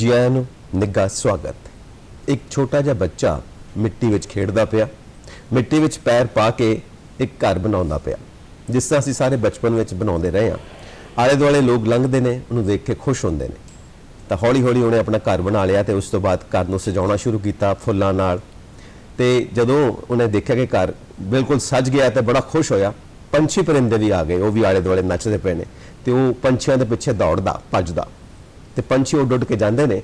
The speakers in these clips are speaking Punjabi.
जी आया नूं निੱਘਾ स्वागत। एक छोटा जिहा बच्चा मिट्टी विच खेडदा पिया, मिट्टी विच पैर पा के एक घर बनाउंदा पिया, जिस तरह असीं सारे बचपन विच बनाउंदे रहे हां। आले दुआले लोग लंघदे ने, उहनूं देख के खुश हुंदे ने। तां हौली हौली उहने अपना घर बना लिया ते उस तो बाद घर नूं सजाउणा शुरू कीता फुੱਲਾਂ नाल। ते जदों उहने देखिया कि घर बिल्कुल सज गया ते बड़ा खुश होया। पंछी परिंदे भी आ गए, वो भी आले दुआले नचदे पे ने ते वो पंछियां दे पिछे दौड़दा भजदा ते पंछी उड उड के जांदे ने।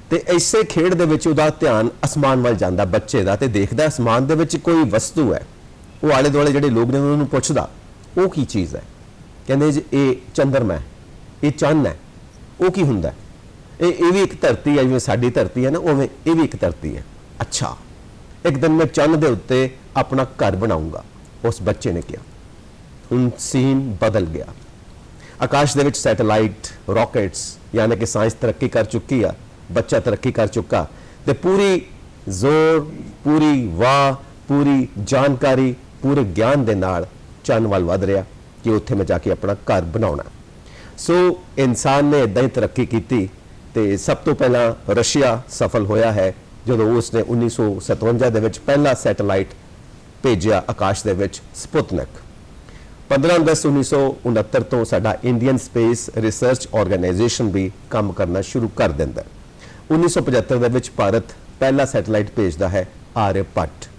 ते इसे खेड दे विच उहदा ध्यान आसमान वल जांदा बच्चे दा, ते देखदा आसमान दे विच कोई वस्तु है। वो आले दुआले जिहड़े लोग ने उन्होंने पुछदा वो की चीज़ है। कहंदे जी ये चंद्रमा है, ये चंद है, वो की हुंदा है? ये भी एक धरती है, जिवें साडी धरती है ना, उवें ये भी एक धरती है। अच्छा, एक दिन मैं चंद दे उत्ते अपना घर बनाऊंगा, उस बच्चे ने कहा। हुण सीन बदल गया। आकाश दे विच सैटेलाइट, रॉकेट्स, यानी कि साइंस तरक्की कर चुकी है, बच्चा तरक्की कर चुका, ते पूरी जोर, पूरी वाह, पूरी जानकारी, पूरे ज्ञान दे नाल चंद वाल वध रहा कि उत्थे मैं जाके अपना घर बनाउणा। सो इंसान ने इदां ही तरक्की की ते सब तो पहला रशिया सफल होया है जदों उसने 1957 दे विच पहला सैटेलाइट भेजिया आकाश दे विच, स्पुतनिक। 15 अगस्त 1969 तो साडा इंडियन स्पेस रिसर्च ऑर्गेनाइजेशन भी काम करना शुरू कर दिंदा है। 1975 दे विच भारत पहला सैटेलाइट भेजदा है, आर्यभट्ट।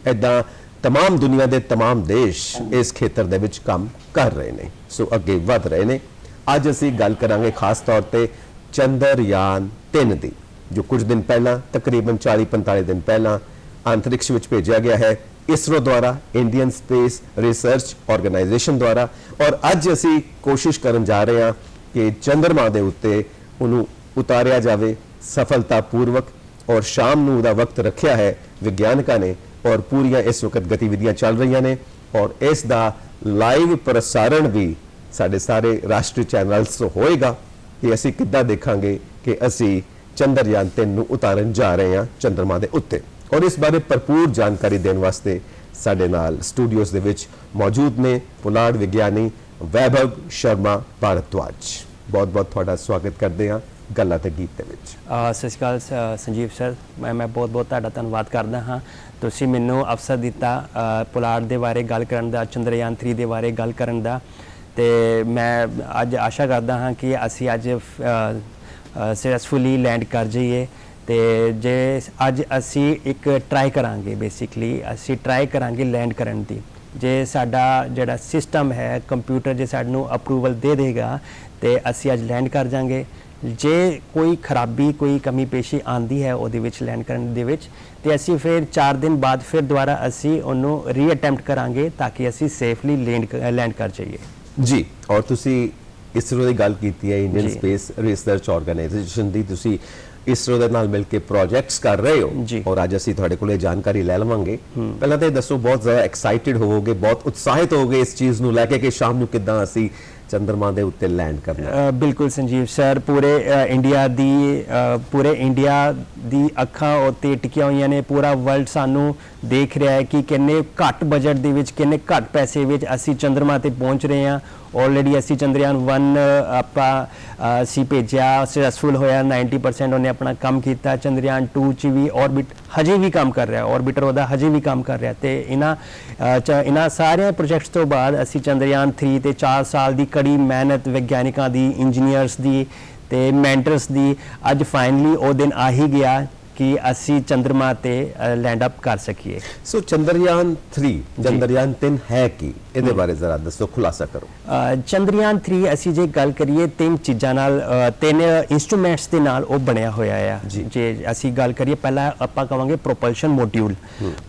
इदां तमाम दुनिया के तमाम देश इस खेतर दे विच काम कर रहे हैं, सो अगे वध रहे हैं। अज असी गल करांगे खास तौर पर चंद्रयान 3 दी, जो कुछ दिन पहला तकरीबन 40-45 दिन पहला अंतरिक्ष विच भेजा गया है इसरो द्वारा, इंडियन स्पेस रिसर्च ऑर्गेनाइजेशन द्वारा। और अज असी कोशिश करन जा रहे हैं कि चंद्रमा दे उत्ते उन्होंने उतारिया जाए सफलतापूर्वक। और शाम नूं दा वक्त रखिया है विज्ञानिकां ने, और पूरियां इस वक्त गतिविधियां चल रही ने। और इस दा लाइव प्रसारण भी साडे सारे राष्ट्रीय चैनल्स तो होएगा कि असी किद्दां देखांगे कि असी चंद्रयान 3 नूं उतारन जा रहे हैं चंद्रमा दे उत्ते। और इस बारे भरपूर जानकारी देने वास्ते साडे नाल स्टूडियोज दे विच मौजूद ने पुलाड़ विज्ञानी वैभव शर्मा भारद्वाज। बहुत बहुत तुहाडा स्वागत करते हैं गल्लां ते गीत दे विच। सत श्री अकाल संजीव सर, मैं बहुत बहुत तुहाडा धन्नवाद करदा हाँ। तुसीं मैनूं अवसर दिता पुलाड़ दे बारे गल करन दा, चंद्रयान 3 दे बारे गल करन दा, ते मैं अज आशा करदा हाँ कि असीं अज सक्सैसफुली लैंड कर जाइए। तो जे अज असी एक ट्राई करांगे, बेसिकली असी ट्राई करांगे लैंड करन दी। जे साडा जिहड़ा सिस्टम है कंप्यूटर जे सानू अप्रूवल दे देगा तो असी अज लैंड कर जाएंगे। जे कोई खराबी, कोई कमी पेशी आंदी है उहदे विच लैंड करन दे विच, ते असी फिर 4 दिन बाद फिर दोबारा असी उन्होंने रीअटैम्प्ट करांगे ताकि असी सेफली लैंड कर जाइए जी। और तुसी इसरो की गल कीती है, इंडियन स्पेस रिसर्च ऑर्गेनाइजेशन दी, तुसी इसरो दे नाल मिल के प्रोजेक्ट्स कर रहे हो और अज असीं तुहाडे कोले जानकारी लै लवांगे। पहला तो दसो, बहुत ज़्यादा एक्साइटेड होवोगे, बहुत उत्साहित होवोगे इस चीज़ नूं लैके कि शाम नूं किद्दां असीं चंद्रमा दे उत्ते लैंड करना? बिल्कुल संजीव सर, पूरे इंडिया दी अखां उत्ते टिकियां होईयां ने। पूरा वर्ल्ड सानू देख रहा है कि किन्ने घट बजट दे विच, किन्ने घट पैसे विच असीं चंद्रमा ते पहुंच रहे हैं। ऑलरेडी असी चंद्रयान 1 ਆਪਾਂ भेजा, सक्सैसफुल होया, 90% उन्हें अपना काम किया। चंद्रयान 2 च भी ऑर्बिट हजे भी काम कर रहा है, ऑर्बिटर वह हजे भी काम कर रहा है। तो इन्हां सारे प्रोजेक्ट्स तो बाद असी चंद्रयान 3 ते 4 साल की कड़ी मेहनत विज्ञानिकों की, इंजीनियर्स की ते मेंटर्स की, अज फाइनली वो दिन आ ही गया कि असी चंद्रमा ते लैंड अप कर सकीए। सो चंद्रयान 3, चंद्रयान 3 है कि इहदे बारे जरा दसो, खुलासा करो। चंद्रयान 3 असी जे गल करिए 3 चीज़ां नाल, 3 इंस्ट्रूमेंट्स दे नाल वो बनया होया है। जे असी गल करिए, पहला आपां कहांगे प्रोपल्शन मॉड्यूल।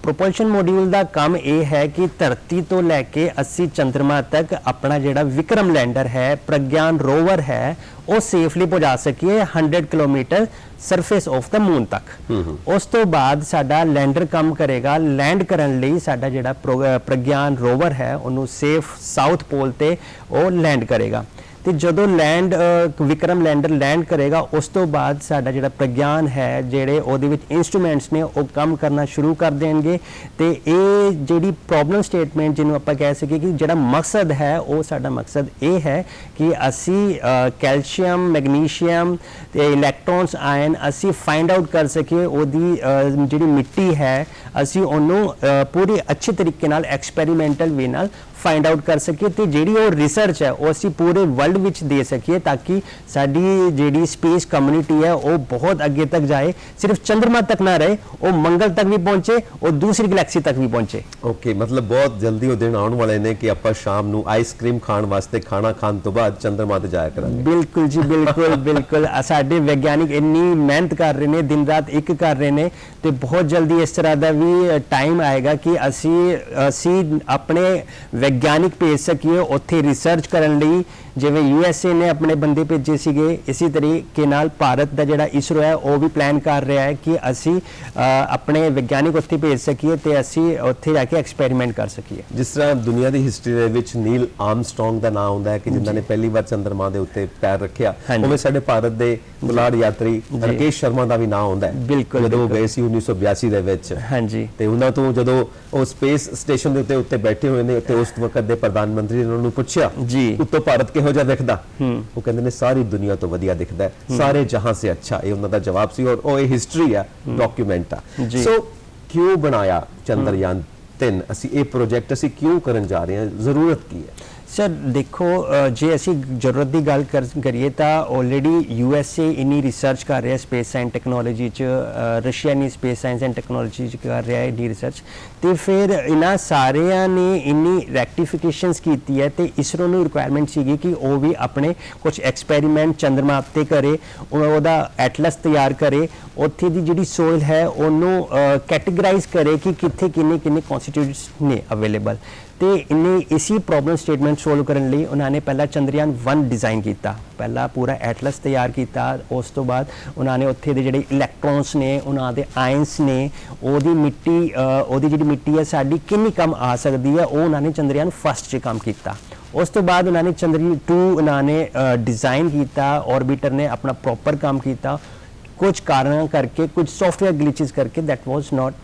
प्रोपल्शन मॉड्यूल दा काम ये है कि धरती तो लैके असी चंद्रमा तक अपना जिहड़ा विक्रम लैंडर है, प्रज्ञान रोवर है, वो सेफली पहुंचा सकिए 100 kilometre surface of the moon तक। उस तो बाद साडा लैंडर काम करेगा, लैंड करन लई साडा जिहड़ा प्रज्ञान रोवर है उन्होंने सेफ साउथ पोल ते वो लैंड करेगा। ਤੇ ਜਦੋਂ ਵਿਕਰਮ ਲੈਂਡਰ ਲੈਂਡ ਕਰੇਗਾ ਉਸ ਤੋਂ ਬਾਅਦ ਸਾਡਾ ਜਿਹੜਾ ਪ੍ਰਗਿਆਨ ਹੈ, ਜਿਹੜੇ ਉਹਦੇ ਵਿੱਚ ਇਨਸਟਰੂਮੈਂਟਸ ਨੇ ਉਹ ਕੰਮ ਕਰਨਾ ਸ਼ੁਰੂ ਕਰ ਦੇਣਗੇ। ਤੇ ਇਹ ਜਿਹੜੀ ਪ੍ਰੋਬਲਮ ਸਟੇਟਮੈਂਟ ਜਿਹਨੂੰ ਆਪਾਂ ਕਹਿ ਸਕੀਏ ਕਿ ਜਿਹੜਾ ਮਕਸਦ ਹੈ, ਉਹ ਸਾਡਾ ਮਕਸਦ ਇਹ ਹੈ ਕਿ ਅਸੀਂ ਕੈਲਸ਼ੀਅਮ, ਮੈਗਨੀਸ਼ੀਅਮ ਤੇ ਇਲੈਕਟ੍ਰੋਨਸ, ਆਇਨ ਅਸੀਂ ਫਾਈਂਡ ਆਊਟ ਕਰ ਸਕੀਏ। ਉਹਦੀ ਜਿਹੜੀ ਮਿੱਟੀ ਹੈ ਅਸੀਂ ਉਹਨੂੰ ਪੂਰੀ ਅੱਛੇ ਤਰੀਕੇ ਨਾਲ ਐਕਸਪੈਰੀਮੈਂਟਲ ਵੇ ਨਾਲ ਫਾਈਂਡ ਆਊਟ ਕਰ ਸਕੀਏ ਤੇ ਜਿਹੜੀ ਉਹ ਰਿਸਰਚ ਹੈ ਉਹ ਅਸੀਂ ਪੂਰੇ ਵਰਲਡ ਵਿੱਚ ਦੇ ਸਕੀਏ, ਤਾਂ ਕਿ ਸਾਡੀ ਜਿਹੜੀ ਸਪੇਸ ਕਮਿਊਨਿਟੀ ਹੈ ਉਹ ਬਹੁਤ ਅੱਗੇ ਤੱਕ ਜਾਏ, ਸਿਰਫ ਚੰਦਰਮਾ ਤੱਕ ਨਾ ਰਹੇ, ਉਹ ਮੰਗਲ ਤੱਕ ਵੀ ਪਹੁੰਚੇ, ਉਹ ਦੂਸਰੀ ਗੈਲੈਕਸੀ ਤੱਕ ਵੀ ਪਹੁੰਚੇ। ਓਕੇ, ਮਤਲਬ ਬਹੁਤ ਜਲਦੀ ਉਹ ਦਿਨ ਆਉਣ ਵਾਲੇ ਨੇ ਕਿ ਆਪਾਂ ਸ਼ਾਮ ਨੂੰ ਆਈਸਕ੍ਰੀਮ ਖਾਣ ਵਾਸਤੇ ਖਾਣਾ ਖਾਣ ਤੋਂ ਬਾਅਦ ਚੰਦਰਮਾ ਤੇ ਜਾਇਆ ਕਰਾਂਗੇ। ਬਿਲਕੁਲ ਜੀ, ਬਿਲਕੁਲ ਬਿਲਕੁਲ। ਸਾਡੇ ਵਿਗਿਆਨਿਕ ਇੰਨੀ ਮਿਹਨਤ ਕਰ ਰਹੇ ਨੇ, ਦਿਨ ਰਾਤ ਇੱਕ ਕਰ ਰਹੇ ਨੇ, ਤੇ ਬਹੁਤ ਜਲਦੀ ਇਸ ਤਰ੍ਹਾਂ ਦਾ ਵੀ ਟਾਈਮ ਆਏਗਾ ਕਿ ਅਸੀਂ ਆਪਣੇ ਵਿਗਿਆਨਿਕ ਭੇਜ ਸਕੀਏ ਉੱਥੇ ਰਿਸਰਚ ਕਰਨ ਲਈ। ਜਿਵੇਂ USA ਨੇ ਆਪਣੇ ਬੰਦੇ ਭੇਜੇ ਸੀਗੇ, ਇਸੇ ਤਰੀਕੇ ਨਾਲ ਭਾਰਤ ਦਾ ਜਿਹੜਾ ਇਸਰੋ ਹੈ ਉਹ ਵੀ ਪਲਾਨ ਕਰ ਰਿਹਾ ਹੈ ਕਿ ਅਸੀਂ ਆਪਣੇ ਵਿਗਿਆਨਿਕ ਉੱਥੇ ਭੇਜ ਸਕੀਏ ਤੇ ਅਸੀਂ ਉੱਥੇ ਜਾ ਕੇ ਐਕਸਪੈਰੀਮੈਂਟ ਕਰ ਸਕੀਏ। ਜਿਸ ਤਰ੍ਹਾਂ ਦੁਨੀਆ ਦੀ ਹਿਸਟਰੀ ਦੇ ਵਿੱਚ ਨੀਲ ਆਰਮਸਟਰੋਂਗ ਦਾ ਨਾਮ ਆਉਂਦਾ ਹੈ ਕਿ ਜਿਨ੍ਹਾਂ ਨੇ ਪਹਿਲੀ ਵਾਰ ਚੰਦਰਮਾ ਦੇ ਉੱਤੇ ਪੈਰ ਰੱਖਿਆ, ਉਵੇਂ ਸਾਡੇ ਭਾਰਤ ਦੇ ਪੁਲਾੜ ਯਾਤਰੀ ਰਾਕੇਸ਼ ਸ਼ਰਮਾ ਦਾ ਵੀ ਨਾਮ ਆਉਂਦਾ ਹੈ। ਬਿਲਕੁਲ, ਜਦੋਂ ਉਹ ਗਏ ਸੀ 1982 ਦੇ ਵਿੱਚ। ਹਾਂਜੀ। ਤੇ ਉਹਨਾਂ ਤੋਂ ਜਦੋਂ ਉਹ ਸਪੇਸ ਸਟੇਸ਼ਨ ਦੇ ਉੱਤੇ ਬੈਠੇ ਹੋਏ ਨੇ, ਤੇ ਉਸ ਵਕਤ ਦੇ ਪ੍ਰਧਾਨ ਮੰਤਰੀ ਨੇ ਉਹਨਾਂ ਨੂੰ ਪੁੱਛਿਆ ਜੀ ਉੱਤੋਂ ਭਾਰਤ ਕਿਹੋ ਜਿਹਾ ਦਿਖਦਾ, ਉਹ ਕਹਿੰਦੇ ਨੇ ਸਾਰੀ ਦੁਨੀਆ ਤੋਂ ਵਧੀਆ ਦਿਖਦਾ ਹੈ, ਸਾਰੇ ਜਹਾਂ ਸੇ ਅੱਛਾ, ਇਹ ਉਹਨਾਂ ਦਾ ਜਵਾਬ ਸੀ। ਔਰ ਉਹ ਇਹ ਹਿਸਟਰੀ ਆ, ਡਾਕੂਮੈਂਟ ਆ। ਸੋ ਕਿਉਂ ਬਣਾਇਆ ਚੰਦਰਯਾਨ 3? ਅਸੀਂ ਇਹ ਪ੍ਰੋਜੈਕਟ ਅਸੀਂ ਕਿਉਂ ਕਰਨ ਜਾ ਰਹੇ ਹਾਂ, ਜ਼ਰੂਰਤ ਕੀ ਹੈ? ਸਰ ਦੇਖੋ, ਜੇ ਅਸੀਂ ਜ਼ਰੂਰਤ ਦੀ ਗੱਲ ਕਰੀਏ ਤਾਂ ਆਲਰੇਡੀ USA ਇੰਨੀ ਰਿਸਰਚ ਕਰ ਰਿਹਾ ਸਪੇਸ ਸਾਇੰਸ ਟੈਕਨੋਲੋਜੀ 'ਚ, ਰਸ਼ੀਆ ਨੇ ਸਪੇਸ ਸਾਇੰਸ ਐਂਡ ਟੈਕਨੋਲੋਜੀ 'ਚ ਕਰ ਰਿਹਾ ਹੈ ਇੰਨੀ ਰਿਸਰਚ, ਤੇ ਫਿਰ ਇਹਨਾਂ ਸਾਰਿਆਂ ਨੇ ਇੰਨੀ ਰੈਕਟੀਫਿਕੇਸ਼ਨਸ ਕੀਤੀ ਹੈ। ਤੇ ਇਸਰੋ ਨੂੰ ਰਿਕੁਆਇਰਮੈਂਟ ਸੀਗੀ ਕਿ ਉਹ ਵੀ ਆਪਣੇ ਕੁਝ ਐਕਸਪੈਰੀਮੈਂਟ ਚੰਦਰਮਾ ਉੱਤੇ ਕਰੇ, ਉਹਦਾ ਐਟਲਸ ਤਿਆਰ ਕਰੇ, ਉੱਥੇ ਦੀ ਜਿਹੜੀ ਸੋਇਲ ਹੈ ਉਹਨੂੰ ਕੈਟੇਗਰਾਈਜ਼ ਕਰੇ ਕਿ ਕਿੱਥੇ ਕਿੰਨੇ ਕਨਸਟੀਟਿਊਟਸ ਨੇ ਅਵੇਲੇਬਲ। ਤੇ ਇਹਨੇ ਇसी ਪ੍ਰੋਬਲਮ ਸਟੇਟਮੈਂਟ ਸੋਲਵ ਕਰਨ ਲਈ ਉਹਨਾਂ ਨੇ ਪਹਿਲਾਂ ਚੰਦਰਯਾਨ 1 ਡਿਜ਼ਾਈਨ ਕੀਤਾ, ਪਹਿਲਾਂ ਪੂਰਾ ਐਟਲਸ ਤਿਆਰ ਕੀਤਾ। ਉਸ ਤੋਂ ਬਾਅਦ ਉਹਨਾਂ ਨੇ ਉੱਥੇ ਦੇ ਜਿਹੜੇ ਇਲੈਕਟ੍ਰੋਨਸ ਨੇ, ਉਹਨਾਂ ਦੇ ਆਇਨਸ ਨੇ, ਉਹਦੀ ਜਿਹੜੀ ਮਿੱਟੀ ਹੈ ਸਾਡੀ ਕਿੰਨੀ ਕੰਮ ਆ ਸਕਦੀ ਹੈ, ਉਹ ਉਹਨਾਂ ਨੇ ਚੰਦਰਯਾਨ 1 'ਚ ਕੰਮ ਕੀਤਾ। ਉਸ ਤੋਂ ਬਾਅਦ ਉਹਨਾਂ ਨੇ ਚੰਦਰਯਾਨ 2 ਉਹਨਾਂ ਨੇ ਡਿਜ਼ਾਈਨ ਕੀਤਾ, ਆਰਬਿਟਰ ਨੇ ਆਪਣਾ ਪ੍ਰੋਪਰ ਕੰਮ ਕੀਤਾ। ਕੁਝ ਕਾਰਨਾਂ ਕਰਕੇ, ਕੁਝ ਸੌਫਟਵੇਅਰ ਗਲਿਚਸ ਕਰਕੇ that was not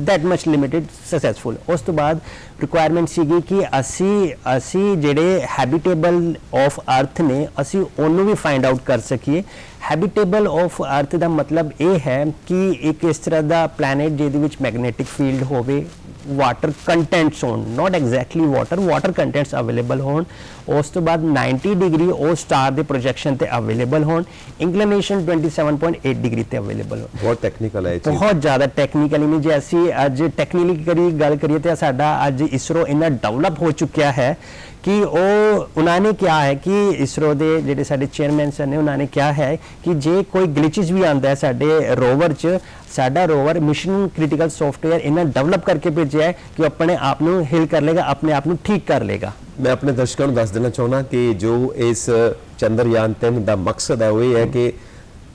that much limited successful। ਉਸ ਤੋਂ ਬਾਅਦ ਰਿਕੁਆਇਰਮੈਂਟ ਸੀਗੀ ਕਿ ਅਸੀਂ ਜਿਹੜੇ ਹੈਬਿਟੇਬਲ ਆਫ ਅਰਥ ਨੇ ਅਸੀਂ ਉਹਨੂੰ ਵੀ ਫਾਈਂਡ ਆਊਟ ਕਰ ਸਕੀਏ। ਹੈਬਿਟੇਬਲ ਆਫ ਅਰਥ ਦਾ ਮਤਲਬ ਇਹ ਹੈ ਕਿ ਇੱਕ ਇਸ ਤਰ੍ਹਾਂ ਦਾ ਪਲੈਨਟ ਜਿਹਦੇ ਵਿੱਚ ਮੈਗਨੈਟਿਕ ਫੀਲਡ ਹੋਵੇ, ਵਾਟਰ ਕੰਟੈਂਟਸ ਹੋਣ, ਨਾਟ ਐਗਜ਼ੈਕਟਲੀ ਵਾਟਰ ਕੰਟੈਂਟਸ ਅਵੇਲੇਬਲ ਹੋਣ। ਉਸ ਤੋਂ ਬਾਅਦ 90 ਡਿਗਰੀ ਉਹ ਸਟਾਰ ਦੇ ਪ੍ਰੋਜੈਕਸ਼ਨ ਤੇ ਅਵੇਲੇਬਲ ਹੋਣ, ਇੰਕਲੀਨੇਸ਼ਨ 27.8 ਡਿਗਰੀ ਤੇ ਅਵੇਲੇਬਲ ਹੋਣ। ਬਹੁਤ ਟੈਕਨੀਕਲ ਹੈ, ਬਹੁਤ ਜ਼ਿਆਦਾ ਟੈਕਨੀਕਲ। ਨਹੀਂ ਜੇ ਅਸੀਂ ਅੱਜ ਟੈਕਨੀਕਲੀ ਗੱਲ ਕਰੀਏ ਤਾਂ ਸਾਡਾ ਅੱਜ ਇਸਰੋ ਇੰਨਾ ਡਿਵੈਲਪ ਹੋ ਚੁੱਕਿਆ ਹੈ ਕਿ ਉਹਨਾਂ ਨੇ ਕਿਹਾ ਹੈ ਕਿ ਇਸਰੋ ਦੇ ਜਿਹੜੇ ਸਾਡੇ ਚੇਅਰਮੈਨ ਸਰ ਨੇ, ਉਹਨਾਂ ਨੇ ਕਿਹਾ ਹੈ ਕਿ ਜੇ ਕੋਈ ਗਲਿਚਸ ਵੀ ਆਉਂਦਾ ਹੈ ਸਾਡੇ ਰੋਵਰ 'ਚ, ਸਾਡਾ ਰੋਵਰ ਮਿਸ਼ਨ ਕ੍ਰਿਟੀਕਲ ਸੌਫਟਵੇਅਰ ਇਹਨਾਂ ਡਿਵੈਲਪ ਕਰਕੇ ਭੇਜਿਆ ਹੈ ਕਿ ਉਹ ਆਪਣੇ ਆਪ ਨੂੰ ਹੀਲ ਕਰ ਲੇਗਾ, ਆਪਣੇ ਆਪ ਨੂੰ ਠੀਕ ਕਰ ਲੇਗਾ। ਮੈਂ ਆਪਣੇ ਦਰਸ਼ਕਾਂ ਨੂੰ ਦੱਸ ਦੇਣਾ ਚਾਹੁੰਦਾ ਕਿ ਜੋ ਇਸ ਚੰਦਰਯਾਨ 3 ਦਾ ਮਕਸਦ ਹੈ ਉਹ ਇਹ ਹੈ ਕਿ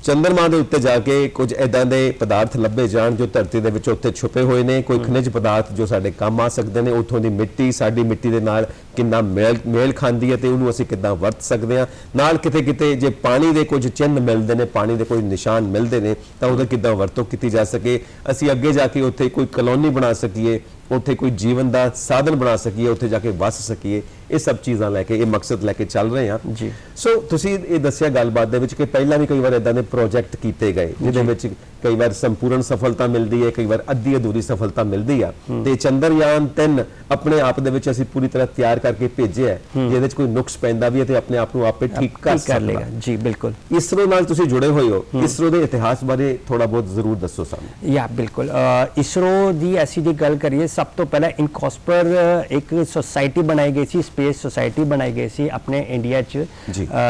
ਚੰਦਰਮਾ ਦੇ ਉੱਤੇ ਜਾ ਕੇ ਕੁਝ ਇਦਾਂ ਦੇ ਪਦਾਰਥ ਲੱਭੇ ਜਾਣ ਜੋ ਧਰਤੀ ਦੇ ਵਿੱਚ ਉੱਤੇ ਛੁਪੇ ਹੋਏ ਨੇ, ਕੋਈ ਖਣਿਜ ਪਦਾਰਥ ਜੋ ਸਾਡੇ ਕੰਮ ਆ ਸਕਦੇ ਨੇ, ਉੱਥੋਂ ਦੀ ਮਿੱਟੀ ਸਾਡੀ ਮਿੱਟੀ ਦੇ ਨਾਲ ਕਿੰਨਾ ਮੇਲ ਖਾਂਦੀ ਹੈ ਤੇ ਉਹਨੂੰ ਅਸੀਂ ਕਿੱਦਾਂ ਵਰਤ ਸਕਦੇ ਹਾਂ। ਨਾਲ ਕਿਤੇ ਜੇ ਪਾਣੀ ਦੇ ਕੁਝ ਚਿੰਨ੍ਹ ਮਿਲਦੇ ਨੇ, ਪਾਣੀ ਦੇ ਕੋਈ ਨਿਸ਼ਾਨ ਮਿਲਦੇ ਨੇ, ਤਾਂ ਉਹਦਾ ਕਿੱਦਾਂ ਵਰਤੋਂ ਕੀਤੀ ਜਾ ਸਕੇ, ਅਸੀਂ ਅੱਗੇ ਜਾ ਕੇ ਉੱਥੇ ਕੋਈ ਕਲੋਨੀ ਬਣਾ ਸਕੀਏ, ਉੱਥੇ ਕੋਈ ਜੀਵਨ ਦਾ ਸਾਧਨ ਬਣਾ ਸਕੀਏ, ਉੱਥੇ ਜਾ ਕੇ ਵਸ ਸਕੀਏ। ਇਹ ਸਭ ਚੀਜ਼ਾਂ ਲੈ ਕੇ, ਇਹ ਮਕਸਦ ਲੈ ਕੇ ਚੱਲ ਰਹੇ ਹਾਂ ਜੀ। ਸੋ ਤੁਸੀਂ ਇਹ ਦੱਸਿਆ ਗੱਲਬਾਤ ਦੇ ਵਿੱਚ ਕਿ ਪਹਿਲਾਂ ਵੀ ਕਈ ਵਾਰ ਇਦਾਂ ਦੇ ਪ੍ਰੋਜੈਕਟ ਕੀਤੇ ਗਏ ਜਿਹਦੇ ਵਿੱਚ ਕਈ ਵਾਰ ਸੰਪੂਰਨ ਸਫਲਤਾ ਮਿਲਦੀ ਹੈ, ਕਈ ਵਾਰ ਅੱਧੀ ਅਧੂਰੀ ਸਫਲਤਾ ਮਿਲਦੀ ਆ। ਤੇ ਚੰਦਰਯਾਨ 3 ਆਪਣੇ ਆਪ ਦੇ ਵਿੱਚ ਅਸੀਂ ਪੂਰੀ ਤਰ੍ਹਾਂ ਤਿਆਰ ਕਰਕੇ ਭੇਜਿਆ, ਜਿਹਦੇ ਵਿੱਚ ਕੋਈ ਨੁਕਸ ਪੈਂਦਾ ਵੀ ਹੈ ਤੇ ਆਪਣੇ ਆਪ ਨੂੰ ਆਪੇ ਠੀਕ ਕਰ ਲੇਗਾ। ਜੀ ਬਿਲਕੁਲ। ਇਸਰੋ ਨਾਲ ਤੁਸੀਂ ਜੁੜੇ ਹੋਏ ਹੋ, ਇਸਰੋ ਦੇ ਇਤਿਹਾਸ ਬਾਰੇ ਥੋੜਾ ਬਹੁਤ ਜ਼ਰੂਰ ਦੱਸੋ ਸਾਨੂੰ। ਯਾ ਬਿਲਕੁਲ। ਇਸਰੋ ਦੀ ਅਸੀਂ ਜੇ ਗੱਲ ਕਰੀਏ, ਸਭ ਤੋਂ ਪਹਿਲਾਂ ਇਨਕੋਸਪਰ ਇੱਕ ਸੁਸਾਇਟੀ ਬਣਾਈ ਗਈ ਸੀ, ਸਪੇਸ ਸੁਸਾਇਟੀ ਬਣਾਈ ਗਈ ਸੀ ਆਪਣੇ ਇੰਡੀਆ 'ਚ,